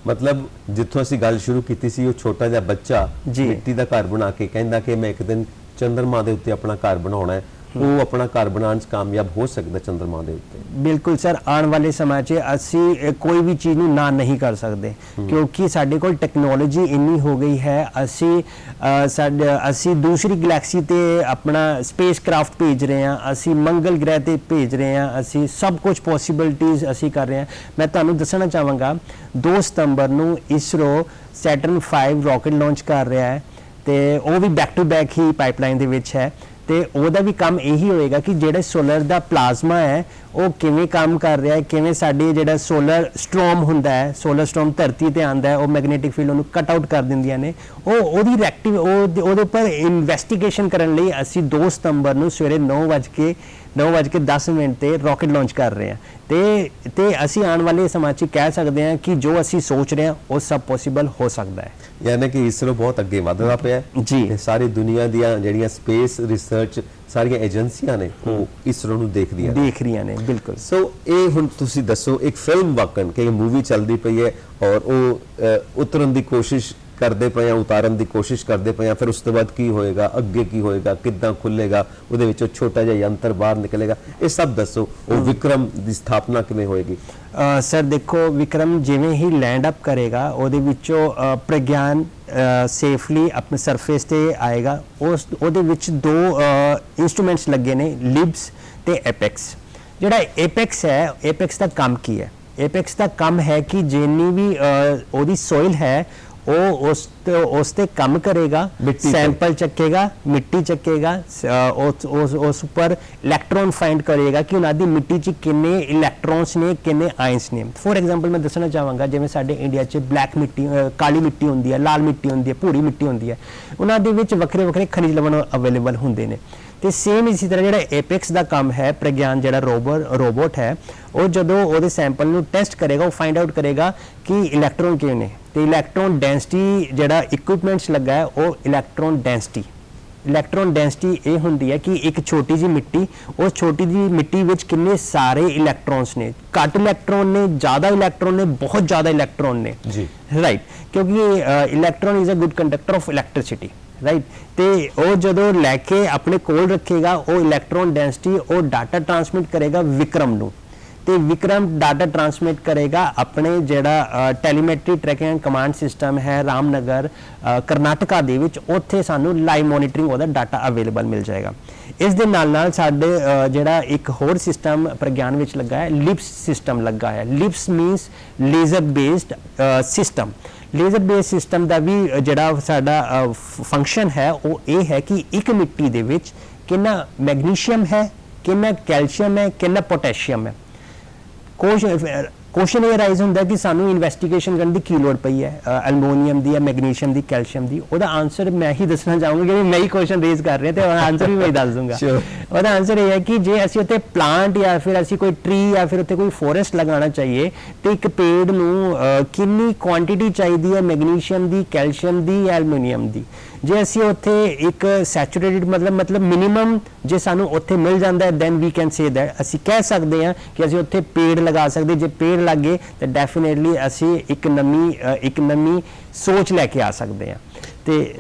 ਮਤਲਬ ਜਿੱਥੋਂ ਅਸੀਂ ਗੱਲ ਸ਼ੁਰੂ ਕੀਤੀ ਸੀ, ਉਹ ਛੋਟਾ ਜਿਹਾ ਬੱਚਾ ਜੀ। ਮਿੱਟੀ ਦਾ ਘਰ ਬਣਾ ਕੇ ਕਹਿੰਦਾ ਕਿ ਮੈਂ ਇੱਕ ਦਿਨ ਚੰਦਰਮਾ ਦੇ ਉੱਤੇ ਆਪਣਾ ਘਰ ਬਣਾਉਣਾ ਹੈ, ਉਹ ਆਪਣਾ ਘਰ ਬਣਾਉਣ 'ਚ ਕਾਮਯਾਬ ਹੋ ਸਕਦਾ ਚੰਦਰਮਾ ਦੇ ਉੱਤੇ। ਬਿਲਕੁਲ ਸਰ, ਆਉਣ ਵਾਲੇ ਸਮਾਂ 'ਚ ਅਸੀਂ ਕੋਈ ਵੀ ਚੀਜ਼ ਨੂੰ ਨਾ ਨਹੀਂ ਕਰ ਸਕਦੇ ਕਿਉਂਕਿ ਸਾਡੇ ਕੋਲ ਟੈਕਨੋਲੋਜੀ ਇੰਨੀ ਹੋ ਗਈ ਹੈ। ਅਸੀਂ ਦੂਸਰੀ ਗੈਲੈਕਸੀ ਤੇ ਆਪਣਾ ਸਪੇਸ ਕਰਾਫਟ ਭੇਜ ਰਹੇ ਹਾਂ, ਅਸੀਂ ਮੰਗਲ ਗ੍ਰਹਿ ਤੇ ਭੇਜ ਰਹੇ ਹਾਂ, ਅਸੀਂ ਸਭ ਕੁਝ ਪੋਸੀਬਿਲਿਟੀਜ਼ ਅਸੀਂ ਕਰ ਰਹੇ ਹਾਂ। ਮੈਂ ਤੁਹਾਨੂੰ ਦੱਸਣਾ ਚਾਹਾਂਗਾ 2 ਸਤੰਬਰ ਨੂੰ ਇਸਰੋ ਸੈਟਰਨ 5 ਰਾਕਟ ਲਾਂਚ ਕਰ ਰਿਹਾ ਹੈ ਤੇ ਉਹ ਵੀ ਬੈਕ ਟੂ ਬੈਕ ਹੀ ਪਾਈਪਲਾਈਨ ਦੇ ਵਿੱਚ ਹੈ ਤੇ ਉਹਦਾ ਵੀ ਕੰਮ ਇਹੀ ਹੋਏਗਾ ਕਿ ਜਿਹੜਾ ਸੋਲਰ ਦਾ ਪਲਾਜ਼ਮਾ ਹੈ ਉਹ ਕਿਵੇਂ ਕੰਮ ਕਰ ਰਿਹਾ ਹੈ, ਕਿਵੇਂ ਸਾਡੇ ਜਿਹੜਾ ਸੋਲਰ ਸਟ੍ਰੋਮ ਹੁੰਦਾ ਹੈ, ਸੋਲਰ ਸਟ੍ਰੋਮ ਧਰਤੀ ਤੇ ਆਂਦਾ ਹੈ, ਉਹ ਮੈਗਨੈਟਿਕ ਫੀਲਡ ਉਹਨੂੰ ਕੱਟ ਆਊਟ ਕਰ ਦਿੰਦੀਆਂ ਨੇ। ਉਹਦੀ ਉਹਦੇ ਉੱਪਰ ਇਨਵੈਸਟੀਗੇਸ਼ਨ ਕਰਨ ਲਈ ਅਸੀਂ 2 ਸਤੰਬਰ ਨੂੰ ਸਵੇਰੇ 9:10 ਤੇ ਰਾਕਟ ਲਾਂਚ ਕਰ ਰਹੇ ਹਾਂ ਤੇ ਅਸੀਂ ਆਉਣ ਵਾਲੇ ਸਮਾਂ 'ਚ ਕਹਿ ਸਕਦੇ ਹਾਂ ਕਿ ਜੋ ਅਸੀਂ ਸੋਚ ਰਹੇ ਹਾਂ ਉਹ ਸਭ ਪੋਸੀਬਲ ਹੋ ਸਕਦਾ ਹੈ। ਯਾਨੀ ਕਿ ਇਸਰੋ ਬਹੁਤ ਅੱਗੇ ਵਧਦਾ ਪਿਆ ਹੈ ਜੀ। ਤੇ ਸਾਰੀ ਦੁਨੀਆ ਦੀਆਂ ਜਿਹੜੀਆਂ ਸਪੇਸ ਰਿਸਰਚ ਸਾਰੀਆਂ ਏਜੰਸੀਆਂ ਨੇ ਉਹ ਇਸਰੋ ਨੂੰ ਦੇਖ ਰਹੀਆਂ ਨੇ। ਬਿਲਕੁਲ। ਸੋ ਇਹ ਹੁਣ ਤੁਸੀਂ ਦੱਸੋ, ਇੱਕ ਫਿਲਮ ਵਾਕਨ ਕਿ ਮੂਵੀ ਚੱਲਦੀ ਪਈ ਹੈ ਔਰ ਉਹ ਉਤਰਨ ਦੀ ਕੋਸ਼ਿਸ਼ ਕਰਦੇ ਪਏ ਆ, ਉਤਾਰਨ ਦੀ ਕੋਸ਼ਿਸ਼ ਕਰਦੇ ਪਏ ਆ, ਫਿਰ ਉਸ ਤੋਂ ਬਾਅਦ ਕੀ ਹੋਏਗਾ, ਅੱਗੇ ਕੀ ਹੋਏਗਾ, ਕਿੱਦਾਂ ਖੁੱਲੇਗਾ, ਉਹਦੇ ਵਿੱਚੋਂ ਛੋਟਾ ਜਿਹਾ ਯੰਤਰ ਬਾਹਰ ਨਿਕਲੇਗਾ, ਇਹ ਸਭ ਦੱਸੋ। ਉਹ ਵਿਕਰਮ ਦੀ ਸਥਾਪਨਾ ਕਿਵੇਂ ਹੋਏਗੀ? ਸਰ ਦੇਖੋ, ਵਿਕਰਮ ਜਿਵੇਂ ਹੀ ਲੈਂਡ ਅਪ ਕਰੇਗਾ ਉਹਦੇ ਵਿੱਚੋਂ ਪ੍ਰਗਿਆਨ ਸੇਫਲੀ ਆਪਣੇ ਸਰਫੇਸ ਤੇ ਆਏਗਾ। ਉਹਦੇ ਵਿੱਚ 2 ਇੰਸਟਰੂਮੈਂਟਸ ਲੱਗੇ ਨੇ, ਲਿਬਸ ਤੇ ਐਪੈਕਸ। ਜਿਹੜਾ ਐਪੈਕਸ ਹੈ, ਐਪੈਕਸ ਦਾ ਕੰਮ ਕੀ ਹੈ? ਐਪੈਕਸ ਦਾ ਕੰਮ ਹੈ ਕਿ ਜਿੰਨੀ ਵੀ ਉਹਦੀ ਸੋਇਲ ਹੈ ਉਹ ਉਸ ਤੇ ਕੰਮ ਕਰੇਗਾ, ਸੈਂਪਲ ਚੱਕੇਗਾ, ਮਿੱਟੀ ਚੱਕੇਗਾ, ਉਸ ਉੱਪਰ ਇਲੈਕਟ੍ਰੋਨ ਫਾਈਂਡ ਕਰੇਗਾ ਕਿ ਉਹਨਾਂ ਦੀ ਮਿੱਟੀ 'ਚ ਕਿੰਨੇ ਇਲੈਕਟ੍ਰੋਨਸ ਨੇ, ਕਿੰਨੇ ਆਇਨਸ ਨੇ। ਫੋਰ ਐਗਜ਼ਾਮਪਲ ਮੈਂ ਦੱਸਣਾ ਚਾਹਾਂਗਾ, ਜਿਵੇਂ ਸਾਡੇ ਇੰਡੀਆ 'ਚ ਬਲੈਕ ਮਿੱਟੀ, ਕਾਲੀ ਮਿੱਟੀ ਹੁੰਦੀ ਹੈ, ਲਾਲ ਮਿੱਟੀ ਹੁੰਦੀ ਹੈ, ਭੂਰੀ ਮਿੱਟੀ ਹੁੰਦੀ ਹੈ, ਉਹਨਾਂ ਦੇ ਵਿੱਚ ਵੱਖਰੇ ਵੱਖਰੇ ਖਣਿਜ ਲਵਣ ਅਵੇਲੇਬਲ ਹੁੰਦੇ ਨੇ। ਤੇ ਸੇਮ ਇਸੇ ਤਰ੍ਹਾਂ ਜਿਹੜਾ ਐਪੈਕਸ ਦਾ ਕੰਮ ਹੈ, ਪ੍ਰਗਿਆਨ ਜਿਹੜਾ ਰੋਬੋਟ ਹੈ, ਉਹ ਜਦੋਂ ਉਹਦੇ ਸੈਂਪਲ ਨੂੰ ਟੈਸਟ ਕਰੇਗਾ, ਉਹ ਫਾਈਂਡ ਆਊਟ ਕਰੇਗਾ ਕਿ ਇਲੈਕਟ੍ਰੋਨ ਕਿਵੇਂ ਨੇ ਤੇ ਇਲੈਕਟ੍ਰੋਨ ਡੈਂਸਿਟੀ ਜਿਹੜਾ ਇਕਵਿਪਮੈਂਟਸ ਲੱਗਾ ਹੈ ਉਹ ਇਲੈਕਟ੍ਰੋਨ ਡੈਂਸਿਟੀ ਇਹ ਹੁੰਦੀ ਹੈ ਕਿ ਇੱਕ ਛੋਟੀ ਜਿਹੀ ਮਿੱਟੀ, ਉਸ ਛੋਟੀ ਜਿਹੀ ਮਿੱਟੀ ਵਿੱਚ ਕਿੰਨੇ ਸਾਰੇ ਇਲੈਕਟ੍ਰੋਨਸ ਨੇ, ਘੱਟ ਇਲੈਕਟ੍ਰੋਨ ਨੇ, ਜ਼ਿਆਦਾ ਇਲੈਕਟ੍ਰੋਨ ਨੇ, ਬਹੁਤ ਜ਼ਿਆਦਾ ਇਲੈਕਟ੍ਰੋਨ ਨੇ ਜੀ, ਰਾਈਟ। ਕਿਉਂਕਿ electron is a good conductor of electricity, right. ਤੇ ਉਹ ਜਦੋਂ ਲੈ ਕੇ ਆਪਣੇ ਕੋਲ ਰੱਖੇਗਾ, ਉਹ ਇਲੈਕਟ੍ਰੋਨ ਡੈਂਸਿਟੀ ਉਹ ਡਾਟਾ ਟ੍ਰਾਂਸਮਿਟ ਕਰੇਗਾ ਵਿਕਰਮ ਨੂੰ ਤੇ ਵਿਕਰਮ ਡਾਟਾ ਟ੍ਰਾਂਸਮਿਟ ਕਰੇਗਾ ਆਪਣੇ ਜਿਹੜਾ ਟੈਲੀਮੈਟਰੀ ਟਰੈਕਿੰਗ ਐਂਡ ਕਮਾਂਡ ਸਿਸਟਮ ਹੈ ਰਾਮਨਗਰ ਕਰਨਾਟਕਾ ਦੇ ਵਿੱਚ, ਉੱਥੇ ਸਾਨੂੰ ਲਾਈਵ ਮੋਨੀਟਰਿੰਗ ਉਹਦਾ ਡਾਟਾ ਅਵੇਲੇਬਲ ਮਿਲ ਜਾਏਗਾ। ਇਸ ਦੇ ਨਾਲ ਸਾਡੇ ਜਿਹੜਾ ਇੱਕ ਹੋਰ ਸਿਸਟਮ ਪ੍ਰਗਿਆਨ ਵਿੱਚ ਲੱਗਾ ਹੈ, ਲਿਪਸ ਸਿਸਟਮ ਲੱਗਾ ਹੈ। LIPS means laser based system. Laser based system ਦਾ ਵੀ ਜਿਹੜਾ ਸਾਡਾ ਫੰਕਸ਼ਨ ਹੈ ਉਹ ਇਹ ਹੈ ਕਿ ਇੱਕ ਮਿੱਟੀ ਦੇ ਵਿੱਚ ਕਿੰਨਾ ਮੈਗਨੀਸ਼ੀਅਮ ਹੈ, ਕਿੰਨਾ ਕੈਲਸ਼ੀਅਮ ਹੈ, ਕਿੰਨਾ ਪੋਟੈਸ਼ੀਅਮ ਹੈ। ਕੁਐਸਚਨ ਇਹ ਰਾਈਜ਼ ਹੁੰਦਾ ਕਿ ਸਾਨੂੰ ਇਨਵੈਸਟੀਗੇਸ਼ਨ ਕਰਨ ਦੀ ਕੀ ਲੋੜ ਪਈ ਹੈ ਐਲੂਮੀਨੀਅਮ ਦੀ ਜਾਂ ਮੈਗਨੀਸ਼ੀਅਮ ਦੀ, ਕੈਲਸ਼ੀਅਮ ਦੀ। ਉਹਦਾ ਆਨਸਰ ਮੈਂ ਹੀ ਦੱਸਣਾ ਚਾਹੂੰਗਾ ਕਿ ਮੈਂ ਹੀ ਕੁਐਸਚਨ ਰੇਜ਼ ਕਰ ਰਿਹਾ ਤੇ ਉਹਦਾ ਆਨਸਰ ਵੀ ਮੈਂ ਹੀ ਦੱਸ ਦੂੰਗਾ। ਉਹਦਾ ਆਨਸਰ ਇਹ ਹੈ ਕਿ ਜੇ ਅਸੀਂ ਉੱਥੇ ਪਲਾਂਟ ਜਾਂ ਫਿਰ ਅਸੀਂ ਕੋਈ ਟਰੀ ਜਾਂ ਫਿਰ ਉੱਥੇ ਕੋਈ ਫੋਰੈਸਟ ਲਗਾਉਣਾ ਚਾਹੀਏ ਤੇ ਇੱਕ ਪੇੜ ਨੂੰ ਕਿੰਨੀ ਕੁਆਂਟੀਟੀ ਚਾਹੀਦੀ ਹੈ ਮੈਗਨੀਸ਼ੀਅਮ ਦੀ, ਕੈਲਸ਼ੀਅਮ ਦੀ ਜਾਂ ਐਲੂਮੀਨੀਅਮ ਦੀ। ਜੇ ਅਸੀਂ ਉੱਥੇ ਇੱਕ ਸੈਚੂਰੇਟਡ ਮਤਲਬ ਮਿਨੀਮਮ ਜੇ ਸਾਨੂੰ ਉੱਥੇ ਮਿਲ ਜਾਂਦਾ ਹੈ, then we can say that ਅਸੀਂ ਕਹਿ ਸਕਦੇ ਹਾਂ ਕਿ ਅਸੀਂ ਉੱਥੇ ਪੇੜ ਲਗਾ ਸਕਦੇ। ਜੇ ਪੇੜ ਲੱਗੇ ਤਾਂ ਡੈਫੀਨੇਟਲੀ ਅਸੀਂ ਇੱਕ ਨਵੀਂ ਸੋਚ ਲੈ ਕੇ ਆ ਸਕਦੇ ਹਾਂ। ਤੇ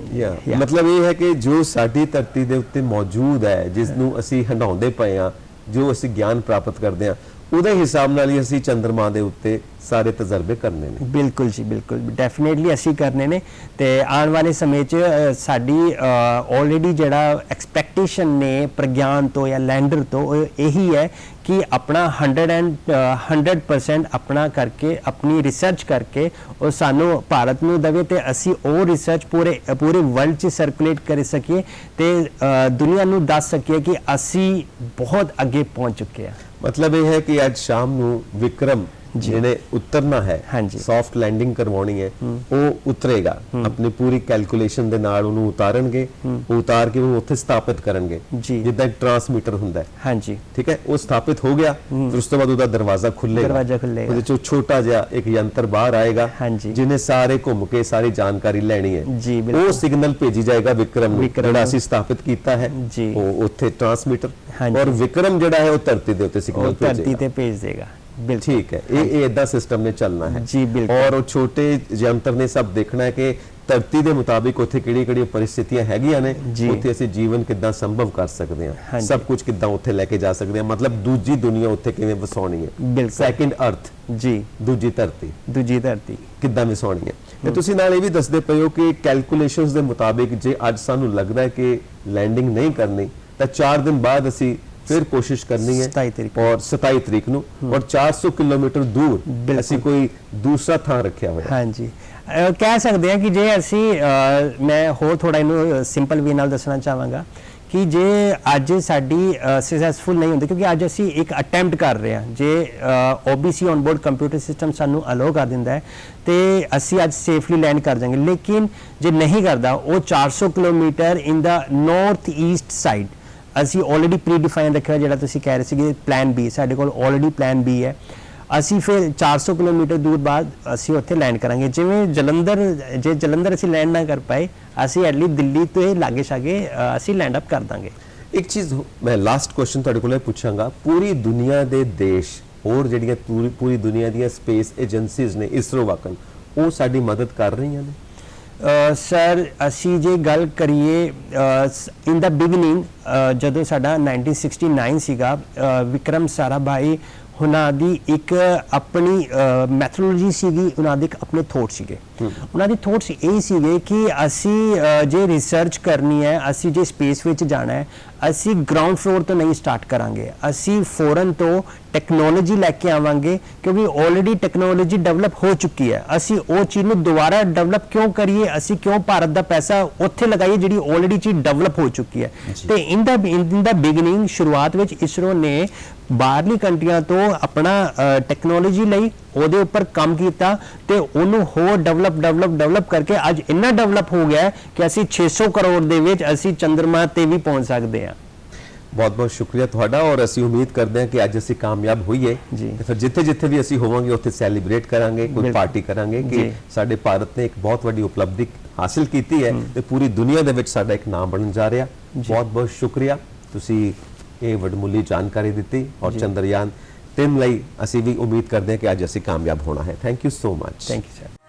ਮਤਲਬ ਇਹ ਹੈ ਕਿ ਜੋ ਸਾਡੀ ਧਰਤੀ ਦੇ ਉੱਤੇ ਮੌਜੂਦ ਹੈ, ਜਿਸ ਨੂੰ ਅਸੀਂ ਹੰਡਾਉਂਦੇ ਪਏ ਹਾਂ, ਜੋ ਅਸੀਂ ਗਿਆਨ ਪ੍ਰਾਪਤ ਕਰਦੇ ਹਾਂ, ਉਹਦੇ ਹਿਸਾਬ ਨਾਲ ਹੀ ਅਸੀਂ ਚੰਦਰਮਾ ਦੇ ਉੱਤੇ ਸਾਰੇ ਤਜਰਬੇ ਕਰਨੇ ਨੇ। ਬਿਲਕੁਲ ਜੀ, ਬਿਲਕੁਲ, ਡੈਫੀਨੇਟਲੀ ਅਸੀਂ ਕਰਨੇ ਨੇ। ਤੇ ਆਉਣ ਵਾਲੇ ਸਮੇਂ 'ਚ ਸਾਡੀ ਆਲਰੇਡੀ ਜਿਹੜਾ ਐਕਸਪੈਕਟੇਸ਼ਨ ਨੇ ਪ੍ਰਗਿਆਨ ਤੋਂ ਜਾਂ ਲੈਂਡਰ ਤੋਂ ਉਹ ਇਹੀ ਹੈ ਕਿ ਆਪਣਾ 100% ਆਪਣਾ ਕਰਕੇ, ਆਪਣੀ ਰਿਸਰਚ ਕਰਕੇ ਉਹ ਸਾਨੂੰ ਭਾਰਤ ਨੂੰ ਦੇਵੇ ਤੇ ਅਸੀਂ ਉਹ ਰਿਸਰਚ ਪੂਰੇ ਵਰਲਡ 'ਚ ਸਰਕੂਲੇਟ ਕਰ ਸਕੀਏ ਤੇ ਦੁਨੀਆ ਨੂੰ ਦੱਸ ਸਕੀਏ ਕਿ ਅਸੀਂ ਬਹੁਤ ਅੱਗੇ ਪਹੁੰਚ ਚੁੱਕੇ ਹਾਂ। मतलब ये है कि आज शाम ਨੂੰ ਵਿਕਰਮ ਜਿਹਨੇ ਉਤਰਨਾ ਹੈ ਹਾਂਜੀ। ਸੌਫਟ ਲੈਂਡਿੰਗ ਕਰਵਾਉਣੀ ਹੈ ਉਹ ਉਤਰੇਗਾ ਆਪਣੀ ਪੂਰੀ ਕੈਲਕੂਲੇਸ਼ਨ ਦੇ ਨਾਲ ਉਹਨੂੰ ਉਤਾਰਨਗੇ ਉਹ ਉਤਾਰ ਕੇ ਉਹਨੂੰ ਉੱਥੇ ਸਥਾਪਿਤ ਕਰਨਗੇ ਜੀ। ਜਿੱਦਾਂ ਇੱਕ ਟਰਾਂਸਮੀਟਰ ਹੁੰਦਾ ਹੈ ਹਾਂਜੀ ਠੀਕ ਹੈ ਉਹ ਸਥਾਪਿਤ ਹੋ ਗਿਆ ਫਿਰ ਉਸ ਤੋਂ ਬਾਅਦ ਉਹਦਾ ਦਰਵਾਜ਼ਾ ਖੁੱਲੇਗਾ ਦਰਵਾਜ਼ਾ ਖੁੱਲੇਗਾ। ਉਹਦੇ ਚੋਂ ਛੋਟਾ ਜਿਹਾ ਇੱਕ ਯੰਤਰ ਬਾਹਰ ਆਏਗਾ ਹਾਂਜੀ। ਜਿਹਨੇ ਸਾਰੇ ਘੁੰਮ ਕੇ ਸਾਰੀ ਜਾਣਕਾਰੀ ਲੈਣੀ ਹੈ ਜੀ, ਬਿਲਕੁਲ। ਉਹ ਸਿਗਨਲ ਭੇਜੀ ਜਾਏਗਾ ਵਿਕਰਮ ਨੂੰ ਵਿਕਰਮ ਜਿਹੜਾ ਨੂੰ। ਅਸੀਂ ਸਥਾਪਿਤ ਕੀਤਾ ਹੈ ਜੀ। ਉਹ ਉੱਥੇ ਟਰਾਂਸਮੀਟਰ ਹਾਂਜੀ। ਔਰ ਵਿਕਰਮ ਜਿਹੜਾ ਹੈ ਉਹ ਧਰਤੀ ਦੇ ਉੱਤੇ ਉਹ ਸਿਗਨਲ ਧਰਤੀ ਭੇਜੇਗਾ ਤੇ ਭੇਜ ਦੇਗਾ ਬਿਲਕੁਲ ठीक है ये इदा सिस्टम ने चलना है जी, बिल्कुल। और वो छोटे यंत्र ने सब देखना है कि ਧਰਤੀ ਦੇ ਮੁਤਾਬਿਕ ਉੱਥੇ ਕਿਹੜੀ-ਕਿਹੜੀ ਪਰਿਸਥਿਤੀਆਂ ਹੈਗੀਆਂ ਨੇ ਜੀ। ਉੱਥੇ ਅਸੀਂ ਜੀਵਨ ਕਿੱਦਾਂ ਸੰਭਵ ਕਰ ਸਕਦੇ ਹਾਂ ਹਾਂਜੀ। ਸਭ ਕੁਝ ਕਿੱਦਾਂ ਉੱਥੇ ਲੈ ਕੇ ਜਾ ਸਕਦੇ ਹਾਂ ਮਤਲਬ ਦੂਜੀ ਦੁਨੀਆ ਉੱਥੇ ਕਿਵੇਂ ਵਸਾਉਣੀ ਹੈ ਬਿਲਕੁਲ। ਸੈਕੰਡ ਅਰਥ ਜੀ ਦੂਜੀ ਧਰਤੀ ਦੂਜੀ ਧਰਤੀ ਕਿੱਦਾਂ ਵਸਾਉਣੀ ਹੈ ਤੇ ਤੁਸੀਂ ਨਾਲ ਇਹ ਵੀ ਦੱਸਦੇ ਪਏ ਹੋ ਕਿ ਕੈਲਕੂਲੇਸ਼ਨਸ ਦੇ ਮੁਤਾਬਿਕ ਜੇ ਅੱਜ ਸਾਨੂੰ ਲੱਗਦਾ ਹੈ ਕਿ ਲੈਂਡਿੰਗ ਨਹੀਂ ਕਰਨੀ ਤਾਂ 4 ਦਿਨ ਬਾਅਦ ਅਸੀਂ ਫਿਰ ਕੋਸ਼ਿਸ਼ ਕਰਨੀ ਹੈ 27 ਤਰੀਕ ਔਰ 27 ਤਰੀਕ ਨੂੰ ਔਰ 400 ਕਿਲੋਮੀਟਰ ਦੂਰ ਬਿਲਕੁਲ। ਅਸੀਂ ਕੋਈ ਦੂਸਰਾ ਥਾਂ ਰੱਖਿਆ ਹੋਇਆ ਹਾਂਜੀ ਕਹਿ ਸਕਦੇ ਹਾਂ ਕਿ ਜੇ ਅਸੀਂ ਮੈਂ ਹੋਰ ਥੋੜਾ ਇਹਨੂੰ ਸਿੰਪਲ ਵੀ ਨਾਲ ਦੱਸਣਾ ਚਾਹਾਂਗਾ ਕਿ ਜੇ ਅੱਜ ਸਾਡੀ ਸਕਸੈਸਫੁਲ ਨਹੀਂ ਹੁੰਦੀ ਕਿਉਂਕਿ ਅੱਜ ਅਸੀਂ ਇੱਕ ਅਟੈਂਪਟ ਕਰ ਰਹੇ ਹਾਂ ਜੇ OBC ਔਨ-ਬੋਰਡ ਕੰਪਿਊਟਰ ਸਿਸਟਮ ਸਾਨੂੰ ਅਲਾਉ ਕਰ ਦਿੰਦਾ ਹੈ ਤੇ ਅਸੀਂ ਅੱਜ ਸੇਫਲੀ ਲੈਂਡ ਕਰ ਜਾਵਾਂਗੇ ਲੇਕਿਨ ਜੇ ਨਹੀਂ ਕਰਦਾ ਉਹ 400 ਕਿਲੋਮੀਟਰ ਇਨ ਦਾ ਨਾਰਥ ਈਸਟ ਸਾਈਡ ਅਸੀਂ ਆਲਰੇਡੀ ਪ੍ਰੀ ਡਿਫਾਈਨ ਰੱਖਿਆ ਜਿਹੜਾ ਤੁਸੀਂ ਕਹਿ ਰਹੇ ਸੀਗੇ ਪਲਾਨ ਬੀ ਸਾਡੇ ਕੋਲ ਆਲਰੇਡੀ ਪਲਾਨ ਬੀ ਹੈ ਅਸੀਂ ਫਿਰ 400 ਕਿਲੋਮੀਟਰ ਦੂਰ ਬਾਅਦ ਅਸੀਂ ਉੱਥੇ ਲੈਂਡ ਕਰਾਂਗੇ ਜਿਵੇਂ ਜਲੰਧਰ ਅਸੀਂ ਲੈਂਡ ਨਾ ਕਰ ਪਾਏ ਅਸੀਂ ਐਟਲੀ ਦਿੱਲੀ ਤੋਂ ਲਾਗੇ ਛਾਗੇ ਅਸੀਂ ਲੈਂਡ ਅਪ ਕਰ ਦਾਂਗੇ ਇੱਕ ਚੀਜ਼ ਮੈਂ ਲਾਸਟ ਕੁਐਸਚਨ ਤੁਹਾਡੇ ਕੋਲੋਂ ਪੁੱਛਾਂਗਾ ਪੂਰੀ ਦੁਨੀਆ ਦੇ ਦੇਸ਼ ਹੋਰ ਜਿਹੜੀਆਂ ਪੂਰੀ ਦੁਨੀਆ ਦੀਆਂ ਸਪੇਸ ਏਜੰਸੀਜ਼ ਨੇ ਇਸਰੋ ਵਾਕਨ ਉਹ ਸਾਡੀ ਮਦਦ ਕਰ ਰਹੀਆਂ ਨੇ ਸਰ ਅਸੀਂ ਜੇ ਗੱਲ ਕਰੀਏ ਇਨ ਦਾ ਬਿਗਨਿੰਗ ਜਦੋਂ ਸਾਡਾ 1969 ਸੀਗਾ ਵਿਕਰਮ ਸਾਰਾਭਾਈ ਉਹਨਾਂ ਦੀ ਇੱਕ ਆਪਣੀ ਮੈਥੋਡੋਲੋਜੀ ਸੀਗੀ ਉਹਨਾਂ ਦੇ ਇੱਕ ਆਪਣੇ ਥੋਟ ਸੀਗੇ ਉਹਨਾਂ ਦੀ ਥੋਟਸ ਇਹ ਸੀਗੇ ਕਿ ਅਸੀਂ ਜੇ ਰਿਸਰਚ ਕਰਨੀ ਹੈ ਅਸੀਂ ਜੇ ਸਪੇਸ ਵਿੱਚ ਜਾਣਾ ਹੈ ਅਸੀਂ ਗਰਾਊਂਡ ਫਲੋਰ ਤੋਂ ਨਹੀਂ ਸਟਾਰਟ ਕਰਾਂਗੇ ਅਸੀਂ ਫੋਰਨ ਤੋਂ ਟੈਕਨੋਲੋਜੀ ਲੈ ਕੇ ਆਵਾਂਗੇ ਕਿਉਂਕਿ ਆਲਰੇਡੀ ਟੈਕਨੋਲੋਜੀ ਡਿਵੈਲਪ ਹੋ ਚੁੱਕੀ ਹੈ ਅਸੀਂ ਉਹ ਚੀਜ਼ ਨੂੰ ਦੁਬਾਰਾ ਡਿਵੈਲਪ ਕਿਉਂ ਕਰੀਏ ਅਸੀਂ ਕਿਉਂ ਭਾਰਤ ਦਾ ਪੈਸਾ ਉੱਥੇ ਲਗਾਈਏ ਜਿਹੜੀ ਆਲਰੇਡੀ ਚੀਜ਼ ਡਿਵੈਲਪ ਹੋ ਚੁੱਕੀ ਹੈ ਤੇ ਇਨ ਦਾ ਬਿਗਨਿੰਗ ਸ਼ੁਰੂਆਤ ਵਿੱਚ ਇਸਰੋ ਨੇ ਬਾਹਰਲੀ ਕੰਟਰੀਆਂ ਤੋਂ ਆਪਣਾ ਟੈਕਨੋਲੋਜੀ ਲਈ ਉਹਦੇ ਉੱਪਰ ਕੰਮ ਕੀਤਾ ਤੇ ਉਹਨੂੰ ਹੋਰ ਡਿਵੈਲਪ ਕਰਕੇ ਅੱਜ ਇੰਨਾ ਡਿਵੈਲਪ ਹੋ ਗਿਆ ਕਿ ਅਸੀਂ 600 ਕਰੋੜ ਦੇ ਵਿੱਚ ਅਸੀਂ ਚੰਦਰਮਾ ਤੇ ਵੀ ਪਹੁੰਚ ਸਕਦੇ ਹਾਂ ਬਹੁਤ ਸ਼ੁਕਰੀਆ ਤੁਹਾਡਾ ਔਰ ਅਸੀਂ ਉਮੀਦ ਕਰਦੇ ਹਾਂ ਕਿ ਅੱਜ ਅਸੀਂ ਕਾਮਯਾਬ ਹੋਈਏ ਤੇ ਫਿਰ ਜਿੱਥੇ ਵੀ ਅਸੀਂ ਹੋਵਾਂਗੇ ਉੱਥੇ ਸੈਲੀਬ੍ਰੇਟ ਕਰਾਂਗੇ ਕੋਈ ਪਾਰਟੀ ਕਰਾਂਗੇ ਕਿ ਸਾਡੇ ਭਾਰਤ ਨੇ ਇੱਕ ਬਹੁਤ ਵੱਡੀ ਉਪਲਬਧੀ ਹਾਸਲ ਕੀਤੀ ਹੈ ਤੇ ਪੂਰੀ ਦੁਨੀਆ ਦੇ ਵਿੱਚ ਸਾਡਾ ਇੱਕ ਨਾਮ ਬਣਨ ਜਾ ਰਿਹਾ ਬਹੁਤ ਸ਼ੁਕਰੀਆ ਤੁਸੀਂ ਇਹ ਵੱਡਮੁੱਲੀ ਜਾਣਕਾਰੀ ਦਿੱਤੀ ਔਰ ਚੰਦਰਯਾਨ 3 ਲਈ ਅਸੀਂ ਵੀ ਉਮੀਦ ਕਰਦੇ ਹਾਂ ਕਿ ਅੱਜ ਅਸੀਂ ਕਾਮਯਾਬ ਹੋਣਾ ਹੈ thank you so much thank you sir